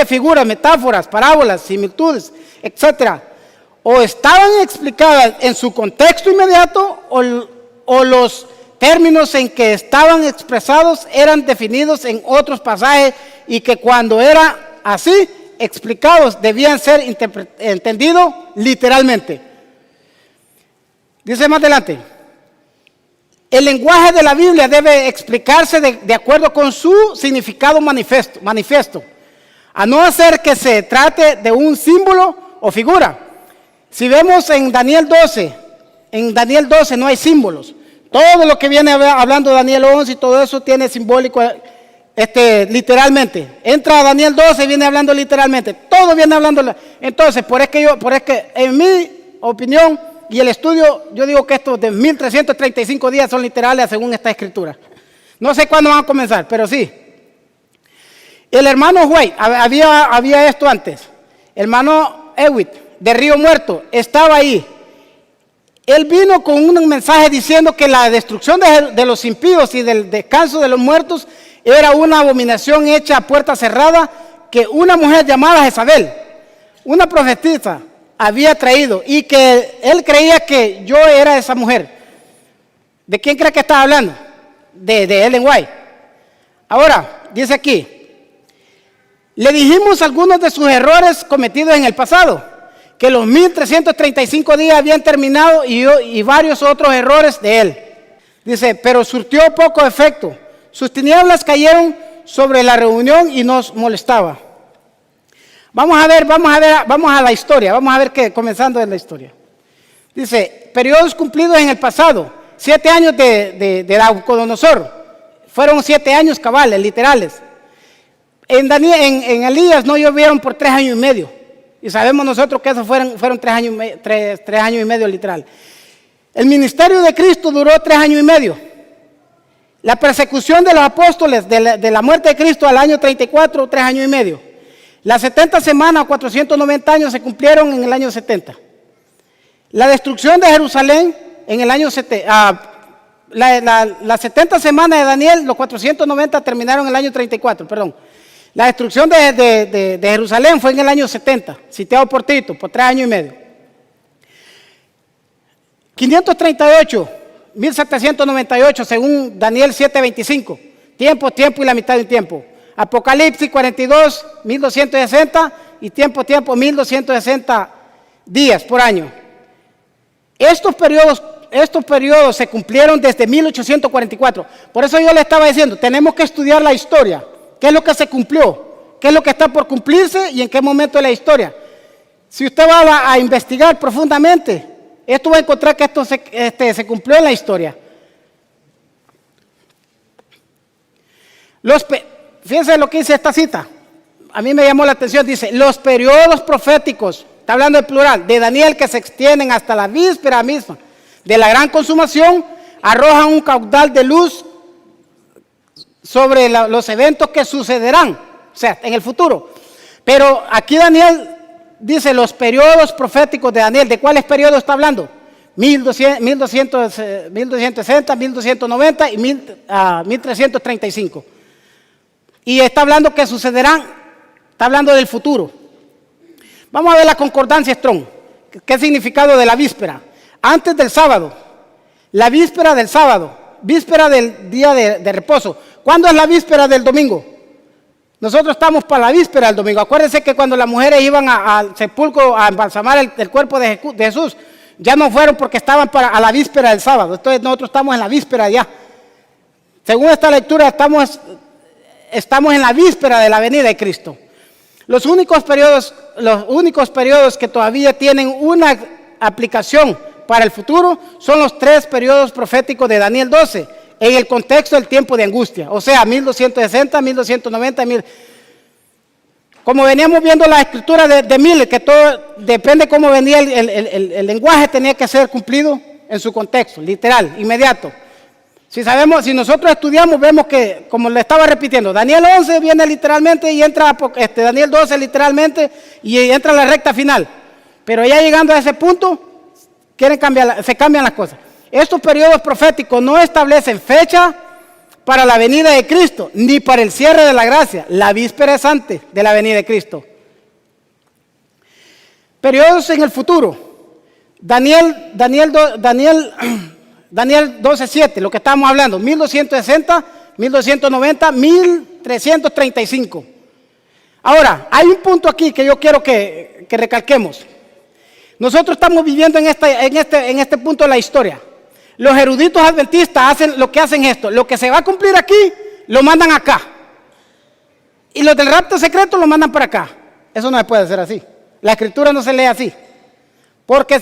Speaker 1: figuras, metáforas, parábolas, similitudes, etcétera, o estaban explicadas en su contexto inmediato o los términos en que estaban expresados eran definidos en otros pasajes y que cuando era así explicados debían ser entendidos literalmente. Dice más adelante. El lenguaje de la Biblia debe explicarse de acuerdo con su significado manifiesto, a no hacer que se trate de un símbolo o figura. Si vemos en Daniel 12 no hay símbolos. Todo lo que viene hablando Daniel 11 y todo eso tiene simbólico, literalmente. Entra a Daniel 12 y viene hablando literalmente. Todo viene hablando. Entonces, por es que en mi opinión, y el estudio, yo digo que estos de 1335 días son literales según esta escritura. No sé cuándo van a comenzar, pero sí. El hermano White, había esto antes. El hermano Ewitt, de Río Muerto, estaba ahí. Él vino con un mensaje diciendo que la destrucción de los impíos y del descanso de los muertos era una abominación hecha a puerta cerrada que una mujer llamada Jezabel, una profetisa, había traído y que él creía que yo era esa mujer. ¿De quién cree que estaba hablando? De Ellen White. Ahora, dice aquí, le dijimos algunos de sus errores cometidos en el pasado, que los 1335 días habían terminado y varios otros errores de él. Dice, pero surtió poco efecto. Sus tinieblas cayeron sobre la reunión y nos molestaba. Vamos a la historia, vamos a ver qué, comenzando en la historia. Dice, periodos cumplidos en el pasado, 7 años de Nabucodonosor, fueron 7 años cabales, literales. En Elías no llovieron por 3 años y medio, y sabemos nosotros que esos fueron 3 años y medio literal. El ministerio de Cristo duró 3 años y medio. La persecución de los apóstoles de la muerte de Cristo al año 34, 3 años y medio. Las 70 semanas o 490 años se cumplieron en el año 70. La destrucción de Jerusalén en el año 70. Las 70 semanas de Daniel, los 490 terminaron en el año 34, perdón. La destrucción de Jerusalén fue en el año 70, sitiado por Tito, por 3 años y medio. 538, 1798, según Daniel 7:25. Tiempo y la mitad de un tiempo. Apocalipsis 42, 1260 y tiempo, 1260 días por año. Estos periodos se cumplieron desde 1844. Por eso yo le estaba diciendo, tenemos que estudiar la historia. ¿Qué es lo que se cumplió? ¿Qué es lo que está por cumplirse y en qué momento de la historia? Si usted va a investigar profundamente, esto va a encontrar que esto se cumplió en la historia. Fíjense lo que dice esta cita. A mí me llamó la atención. Dice, los periodos proféticos, está hablando en plural, de Daniel que se extienden hasta la víspera misma de la gran consumación, arrojan un caudal de luz sobre los eventos que sucederán, o sea, en el futuro. Pero aquí Daniel dice los periodos proféticos de Daniel. ¿De cuáles periodos está hablando? 1260, 1290 y 1335. Y está hablando que sucederán, está hablando del futuro. Vamos a ver la concordancia Strong. ¿Qué significado de la víspera? Antes del sábado, la víspera del sábado, víspera del día de reposo. ¿Cuándo es la víspera del domingo? Nosotros estamos para la víspera del domingo. Acuérdense que cuando las mujeres iban al sepulcro a embalsamar el cuerpo de Jesús, ya no fueron porque estaban a la víspera del sábado. Entonces nosotros estamos en la víspera ya. Según esta lectura, estamos en la víspera de la venida de Cristo. Los únicos periodos que todavía tienen una aplicación para el futuro son los 3 periodos proféticos de Daniel 12, en el contexto del tiempo de angustia, o sea, 1260, 1290, como veníamos viendo la escritura de Miller, que todo depende cómo venía el lenguaje, tenía que ser cumplido en su contexto, literal, inmediato. Si nosotros estudiamos, vemos que, como le estaba repitiendo, Daniel 11 viene literalmente y entra Daniel 12 literalmente y entra a la recta final. Pero ya llegando a ese punto, se cambian las cosas. Estos periodos proféticos no establecen fecha para la venida de Cristo, ni para el cierre de la gracia. La víspera es antes de la venida de Cristo. Periodos en el futuro. Daniel 12:7, lo que estamos hablando, 1260, 1290, 1335. Ahora, hay un punto aquí que yo quiero que recalquemos. Nosotros estamos viviendo en este punto de la historia. Los eruditos adventistas hacen esto. Lo que se va a cumplir aquí, lo mandan acá. Y los del rapto secreto lo mandan para acá. Eso no se puede hacer así. La escritura no se lee así. Porque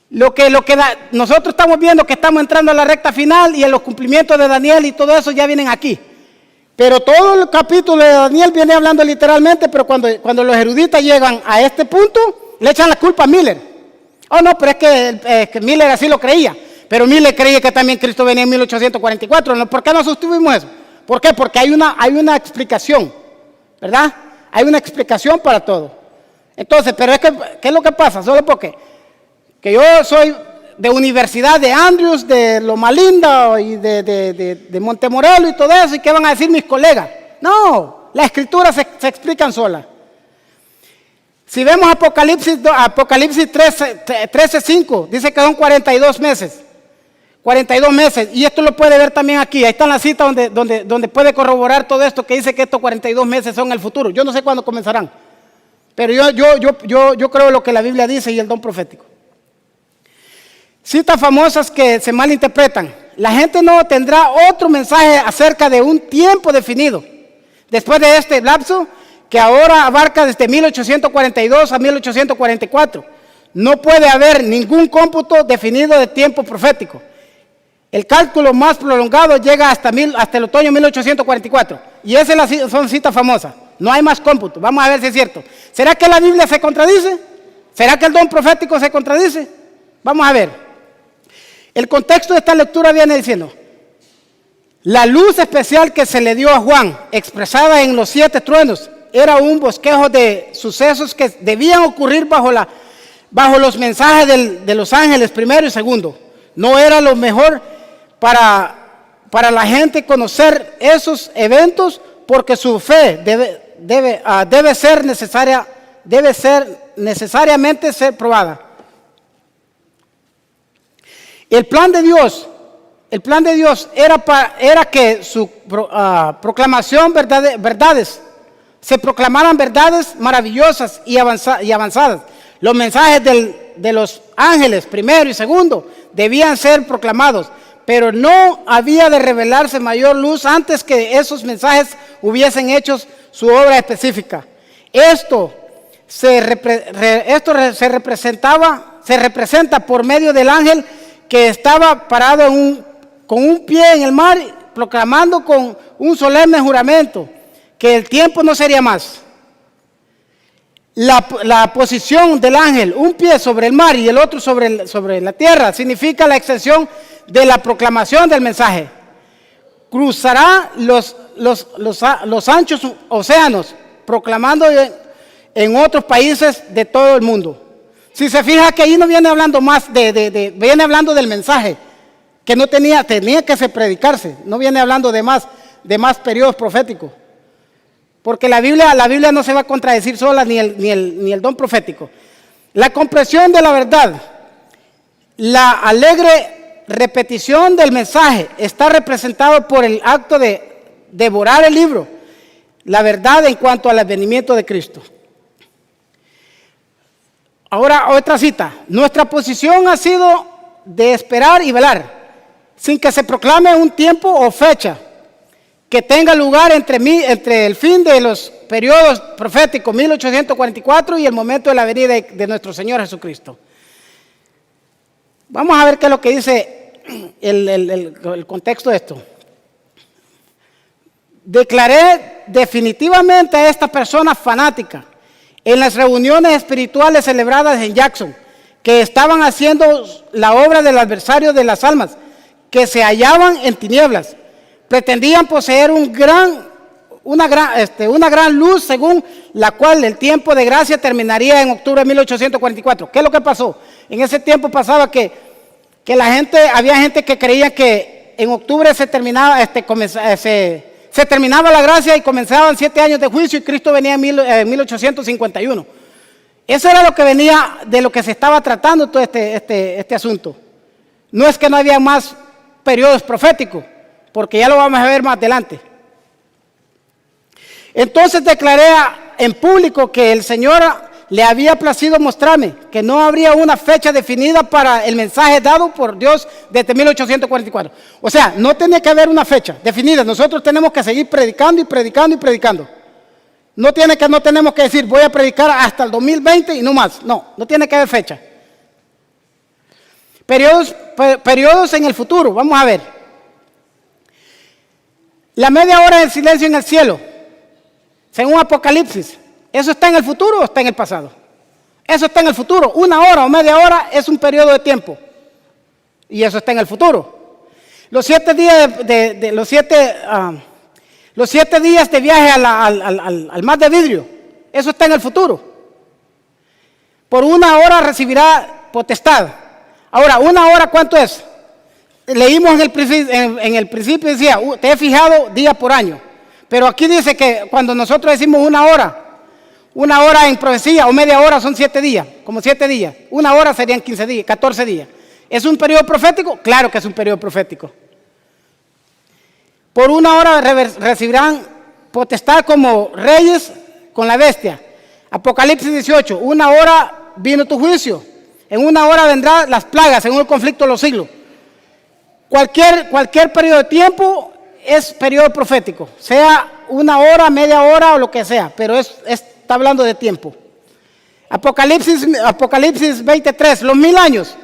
Speaker 1: nosotros estamos viendo que estamos entrando a la recta final y en los cumplimientos de Daniel y todo eso ya vienen aquí. Pero todo el capítulo de Daniel viene hablando literalmente, pero cuando los eruditas llegan a este punto, le echan la culpa a Miller. Oh, no, pero es que Miller así lo creía. Pero Miller creía que también Cristo venía en 1844. ¿Por qué no sostuvimos eso? ¿Por qué? Porque hay una explicación, ¿verdad? Hay una explicación para todo. Entonces, pero es que, ¿qué es lo que pasa? Solo porque que yo soy de Universidad de Andrews, de Loma Linda y de Montemorelo y todo eso, ¿y qué van a decir mis colegas? No, las escrituras se explican solas. Si vemos Apocalipsis 13:5, dice que son 42 meses. 42 meses, y esto lo puede ver también aquí. Ahí está en la cita donde puede corroborar todo esto, que dice que estos 42 meses son el futuro. Yo no sé cuándo comenzarán, pero yo creo lo que la Biblia dice y el don profético. Citas famosas que se malinterpretan. La gente no tendrá otro mensaje acerca de un tiempo definido después de este lapso, que ahora abarca desde 1842 a 1844. No puede haber ningún cómputo definido de tiempo profético. El cálculo más prolongado llega hasta el otoño de 1844. Y esas son citas famosas. No hay más cómputo. Vamos a ver si es cierto. ¿Será que la Biblia se contradice? ¿Será que el don profético se contradice? Vamos a ver. El contexto de esta lectura viene diciendo: la luz especial que se le dio a Juan, expresada en los 7 truenos, era un bosquejo de sucesos que debían ocurrir bajo los mensajes de los ángeles primero y segundo. No era lo mejor para la gente conocer esos eventos, porque su fe debe necesariamente ser probada. El plan de Dios era que su proclamación verdades se proclamaran verdades maravillosas y avanzadas. Los mensajes de los ángeles primero y segundo debían ser proclamados, pero no había de revelarse mayor luz antes que esos mensajes hubiesen hecho su obra específica. Esto se representa por medio del ángel que estaba parado con un pie en el mar, proclamando con un solemne juramento que el tiempo no sería más. La posición del ángel, un pie sobre el mar y el otro sobre la tierra, significa la extensión de la proclamación del mensaje. Cruzará los anchos océanos, proclamando en otros países de todo el mundo. Si se fija que ahí no viene hablando más viene hablando del mensaje, que no tenía que se predicarse, no viene hablando de más periodos proféticos. Porque la Biblia no se va a contradecir sola, ni el don profético. La comprensión de la verdad, la alegre repetición del mensaje está representado por el acto de devorar el libro, la verdad en cuanto al advenimiento de Cristo. Ahora otra cita. Nuestra posición ha sido de esperar y velar, sin que se proclame un tiempo o fecha que tenga lugar entre el fin de los periodos proféticos 1844 y el momento de la venida de nuestro Señor Jesucristo. Vamos a ver qué es lo que dice el contexto de esto. Declaré definitivamente a esta persona fanática en las reuniones espirituales celebradas en Jackson, que estaban haciendo la obra del adversario de las almas, que se hallaban en tinieblas. Pretendían poseer una gran luz según la cual el tiempo de gracia terminaría en octubre de 1844. ¿Qué es lo que pasó? En ese tiempo pasaba que había gente que creía que en octubre se terminaba la gracia y comenzaban 7 años de juicio y Cristo venía en 1851. Eso era lo que venía de lo que se estaba tratando todo este asunto. No es que no había más periodos proféticos, porque ya lo vamos a ver más adelante. Entonces declaré en público que el Señor le había placido mostrarme que no habría una fecha definida para el mensaje dado por Dios desde 1844. O sea, no tenía que haber una fecha definida. Nosotros tenemos que seguir predicando y predicando y predicando. No tenemos que decir voy a predicar hasta el 2020 y no más. No tiene que haber fecha. Periodos en el futuro, vamos a ver. La media hora del silencio en el cielo, según Apocalipsis, ¿eso está en el futuro o está en el pasado? Eso está en el futuro. 1 hora o media hora es un periodo de tiempo. Y eso está en el futuro. Los 7 días los 7 días de viaje al mar de vidrio, eso está en el futuro. Por 1 hora recibirá potestad. Ahora, 1 hora, ¿cuánto es? Leímos en el principio, decía, te he fijado día por año. Pero aquí dice que cuando nosotros decimos 1 hora en profecía o media hora son 7 días, como 7 días. 1 hora serían 15 días, 14 días. ¿Es un periodo profético? Claro que es un periodo profético. Por 1 hora recibirán potestad como reyes con la bestia. Apocalipsis 18, 1 hora vino tu juicio. En 1 hora vendrán las plagas, según el conflicto de los siglos. Cualquier periodo de tiempo es periodo profético, sea 1 hora, media hora o lo que sea, pero está hablando de tiempo. Apocalipsis 23, los 1000 años,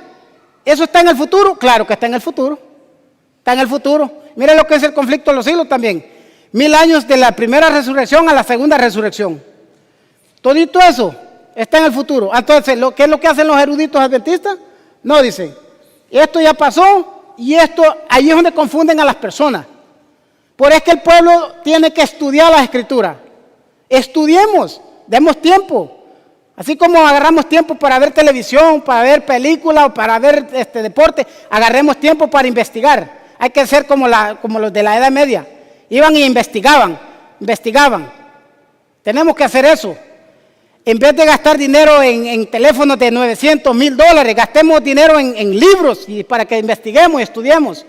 Speaker 1: ¿eso está en el futuro? Claro que está en el futuro, está en el futuro. Mira lo que es el conflicto de los siglos también, 1000 años de la primera resurrección a la segunda resurrección. Todito eso está en el futuro. Entonces, ¿qué es lo que hacen los eruditos adventistas? No, dicen, esto ya pasó. Y ahí es donde confunden a las personas. Por eso es que el pueblo tiene que estudiar las escrituras. Estudiemos, demos tiempo. Así como agarramos tiempo para ver televisión, para ver películas o para ver deporte, agarremos tiempo para investigar. Hay que ser como los de la Edad Media. Iban y investigaban. Tenemos que hacer eso. En vez de gastar dinero en teléfonos de $900, $1,000, gastemos dinero en libros y para que investiguemos y estudiemos.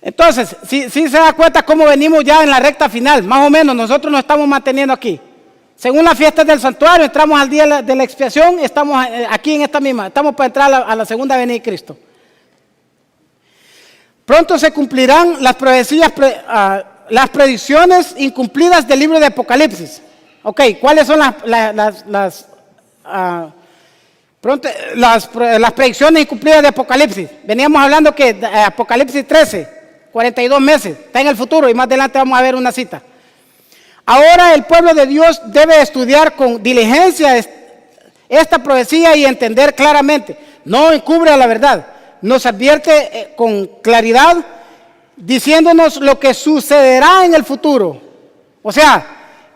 Speaker 1: Entonces, si se da cuenta cómo venimos ya en la recta final, más o menos nosotros nos estamos manteniendo aquí. Según las fiestas del santuario, entramos al día de la expiación, estamos aquí en esta misma, estamos para entrar a la segunda venida de Cristo. Pronto se cumplirán las profecías, las predicciones incumplidas del libro de Apocalipsis. Ok, ¿cuáles son las predicciones incumplidas de Apocalipsis? Veníamos hablando que Apocalipsis 13, 42 meses, está en el futuro y más adelante vamos a ver una cita. Ahora el pueblo de Dios debe estudiar con diligencia esta profecía y entender claramente. No encubre la verdad, nos advierte con claridad diciéndonos lo que sucederá en el futuro. O sea,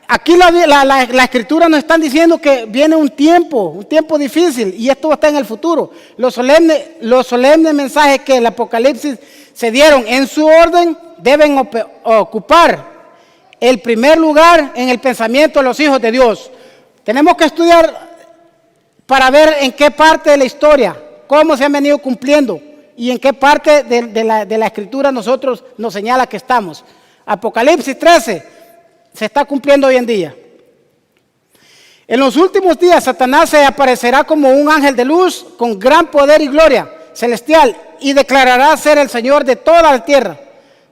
Speaker 1: aquí la escritura nos está diciendo que viene un tiempo difícil y esto está en el futuro. Los solemnes mensajes que el Apocalipsis se dieron en su orden deben ocupar el primer lugar en el pensamiento de los hijos de Dios. Tenemos que estudiar para ver en qué parte de la historia, cómo se han venido cumpliendo y en qué parte de la escritura nosotros nos señala que estamos. Apocalipsis 13 se está cumpliendo hoy en día. En los últimos días Satanás se aparecerá como un ángel de luz con gran poder y gloria celestial y declarará ser el Señor de toda la tierra.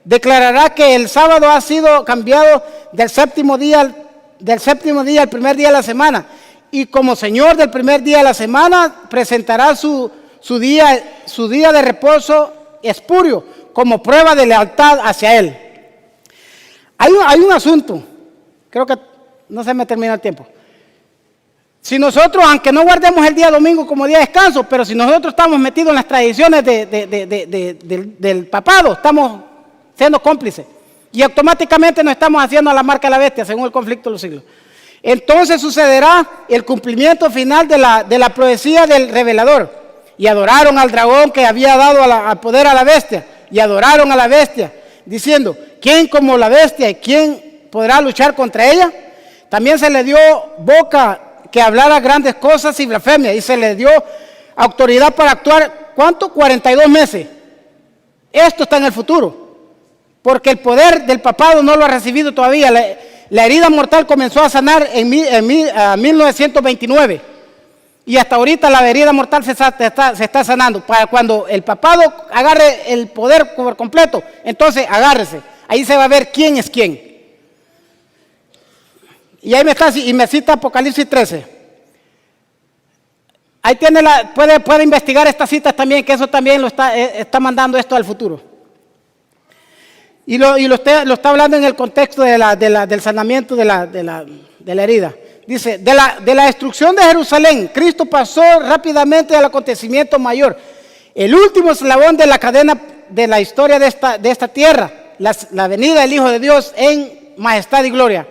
Speaker 1: Declarará que el sábado ha sido cambiado del séptimo día al primer día de la semana. Y como Señor del primer día de la semana, presentará su día de reposo espurio como prueba de lealtad hacia Él. Hay un asunto, creo que no se me termina el tiempo. Si nosotros, aunque no guardemos el día domingo como día de descanso, pero si nosotros estamos metidos en las tradiciones del papado, estamos siendo cómplices. Y automáticamente nos estamos haciendo a la marca de la bestia, según el conflicto de los siglos. Entonces sucederá el cumplimiento final de la profecía del revelador. Y adoraron al dragón que había dado al poder a la bestia. Y adoraron a la bestia, diciendo, ¿quién como la bestia y quién podrá luchar contra ella? También se le dio boca que hablara grandes cosas y blasfemia. Y se le dio autoridad para actuar, ¿cuánto? 42 meses. Esto está en el futuro. Porque el poder del papado no lo ha recibido todavía. La herida mortal comenzó a sanar en 1929. Y hasta ahorita la herida mortal se está sanando. Para cuando el papado agarre el poder por completo, entonces agárrese. Ahí se va a ver quién es quién. Y ahí me cita Apocalipsis 13. Ahí tiene puede investigar estas citas también, que eso también lo está mandando esto al futuro. Y lo está hablando en el contexto del sanamiento de la herida. Dice, de la destrucción de Jerusalén, Cristo pasó rápidamente al acontecimiento mayor. El último eslabón de la cadena de la historia de esta tierra, la venida del Hijo de Dios en majestad y gloria.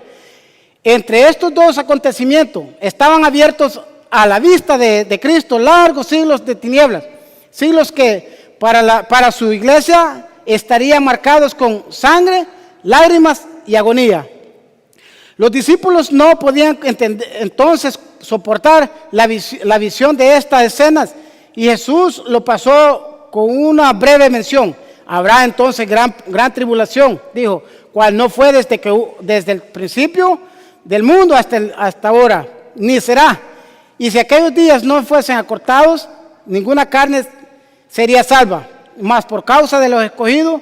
Speaker 1: Entre estos dos acontecimientos estaban abiertos a la vista de Cristo largos siglos de tinieblas. Siglos que para su iglesia estarían marcados con sangre, lágrimas y agonía. Los discípulos no podían entonces soportar la visión de estas escenas y Jesús lo pasó con una breve mención. Habrá entonces gran tribulación, dijo, cual no fue desde el principio del mundo hasta ahora, ni será. Y si aquellos días no fuesen acortados, ninguna carne sería salva. Más por causa de los escogidos,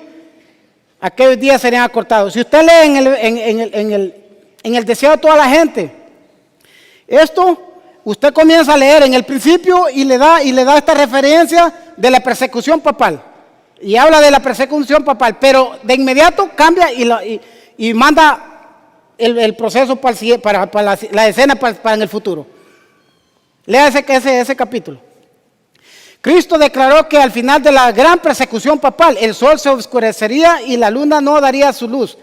Speaker 1: aquellos días serían acortados. Si usted lee en el deseo de toda la gente, esto usted comienza a leer en el principio y le da esta referencia de la persecución papal. Y habla de la persecución papal, pero de inmediato cambia y manda el proceso para la escena para en el futuro. Lea ese capítulo. Cristo declaró que al final de la gran persecución papal, el sol se oscurecería y la luna no daría su luz.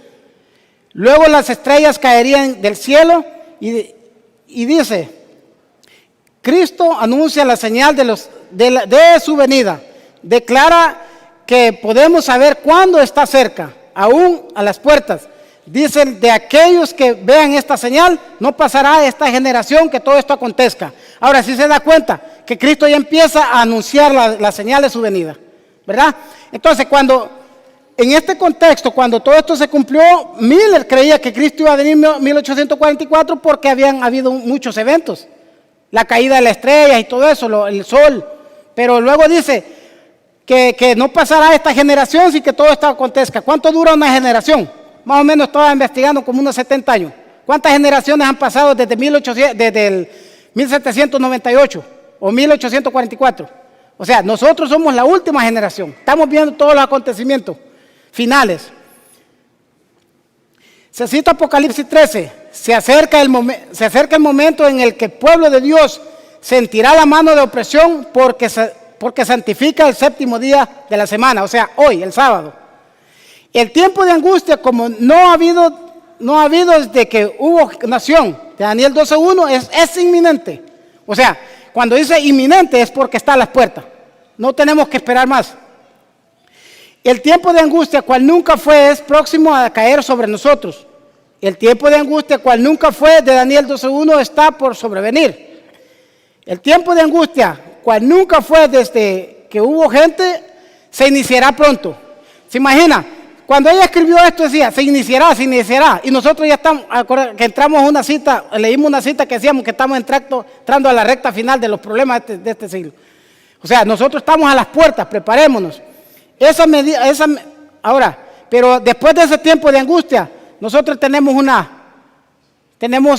Speaker 1: Luego las estrellas caerían del cielo y dice, Cristo anuncia la señal de su venida. Declara que podemos saber cuándo está cerca, aún a las puertas. Dicen, de aquellos que vean esta señal, no pasará esta generación que todo esto acontezca. Ahora, si se da cuenta que Cristo ya empieza a anunciar la señal de su venida, ¿verdad? Entonces, en este contexto, cuando todo esto se cumplió, Miller creía que Cristo iba a venir en 1844 porque habían habido muchos eventos. La caída de las estrellas y todo eso, el sol. Pero luego dice que no pasará esta generación sin que todo esto acontezca. ¿Cuánto dura una generación? Más o menos estaba investigando como unos 70 años. ¿Cuántas generaciones han pasado desde el 1798 o 1844? O sea, nosotros somos la última generación. Estamos viendo todos los acontecimientos finales. Se cita Apocalipsis 13. Se acerca el momento en el que el pueblo de Dios sentirá la mano de opresión porque santifica el séptimo día de la semana, o sea, hoy, el sábado. El tiempo de angustia, como no ha habido desde que hubo nación, de Daniel 12:1, es inminente. O sea, cuando dice inminente es porque está a las puertas. No tenemos que esperar más. El tiempo de angustia, cual nunca fue, es próximo a caer sobre nosotros. El tiempo de angustia, cual nunca fue, de Daniel 12:1, está por sobrevenir. El tiempo de angustia, cual nunca fue desde que hubo gente, se iniciará pronto. ¿Se imagina? Cuando ella escribió esto decía, se iniciará. Y nosotros ya estamos, que entramos a una cita, leímos una cita que decíamos que estamos entrando a la recta final de los problemas de este siglo. O sea, nosotros estamos a las puertas, preparémonos. Ahora, pero después de ese tiempo de angustia, nosotros tenemos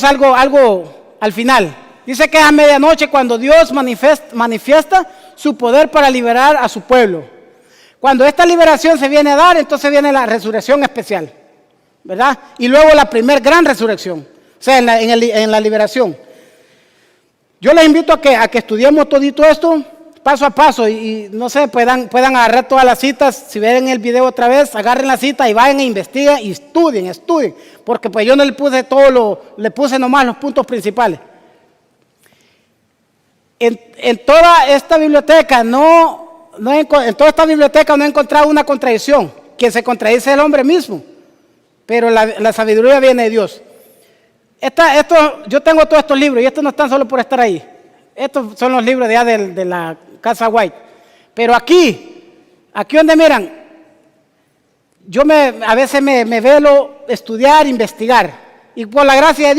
Speaker 1: algo al final. Dice que es a medianoche cuando Dios manifiesta su poder para liberar a su pueblo. Cuando esta liberación se viene a dar, entonces viene la resurrección especial, ¿verdad? Y luego la primer gran resurrección, o sea, en la liberación. Yo les invito a que estudiemos todito esto, paso a paso, y no sé, puedan agarrar todas las citas. Si ven el video otra vez, agarren la cita y vayan e investiguen y estudien, porque pues yo no le puse le puse nomás los puntos principales. En toda esta biblioteca no he encontrado una contradicción. Quien se contradice es el hombre mismo, pero la sabiduría viene de Dios. Yo tengo todos estos libros y estos no están solo por estar ahí. Estos son los libros de la Casa White. Pero aquí donde miran, a veces me velo estudiar, investigar. Y por la gracia de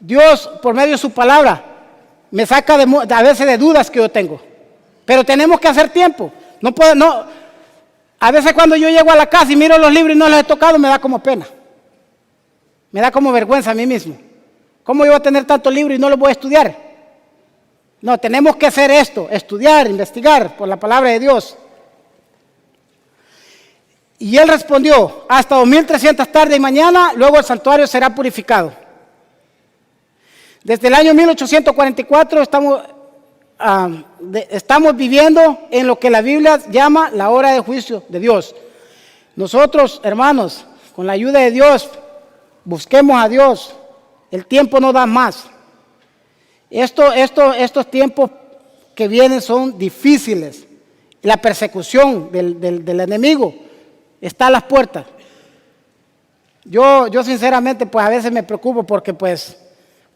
Speaker 1: Dios por medio de su palabra, me saca a veces de dudas que yo tengo. Pero tenemos que hacer tiempo. A veces cuando yo llego a la casa y miro los libros y no los he tocado, me da como pena. Me da como vergüenza a mí mismo. ¿Cómo yo voy a tener tantos libros y no los voy a estudiar? No, tenemos que hacer esto, estudiar, investigar por la palabra de Dios. Y él respondió, hasta 2300 tarde y mañana, luego el santuario será purificado. Desde el año 1844 estamos viviendo en lo que la Biblia llama la hora de juicio de Dios. Nosotros, hermanos, con la ayuda de Dios, busquemos a Dios. El tiempo no da más. Estos tiempos que vienen son difíciles. La persecución del enemigo está a las puertas. Yo sinceramente, pues a veces me preocupo porque pues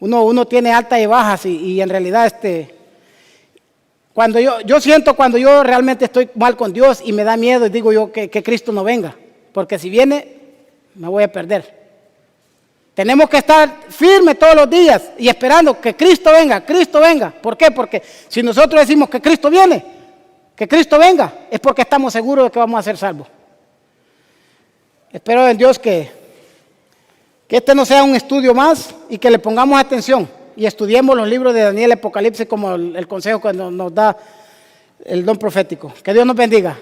Speaker 1: uno tiene altas y bajas y en realidad cuando yo realmente estoy mal con Dios y me da miedo y digo yo que Cristo no venga, porque si viene me voy a perder. Tenemos que estar firmes todos los días y esperando que Cristo venga. ¿Por qué? Porque si nosotros decimos que Cristo viene, que Cristo venga, es porque estamos seguros de que vamos a ser salvos. Espero en Dios que este no sea un estudio más y que le pongamos atención y estudiemos los libros de Daniel y Apocalipsis como el consejo que nos da el don profético. Que Dios nos bendiga.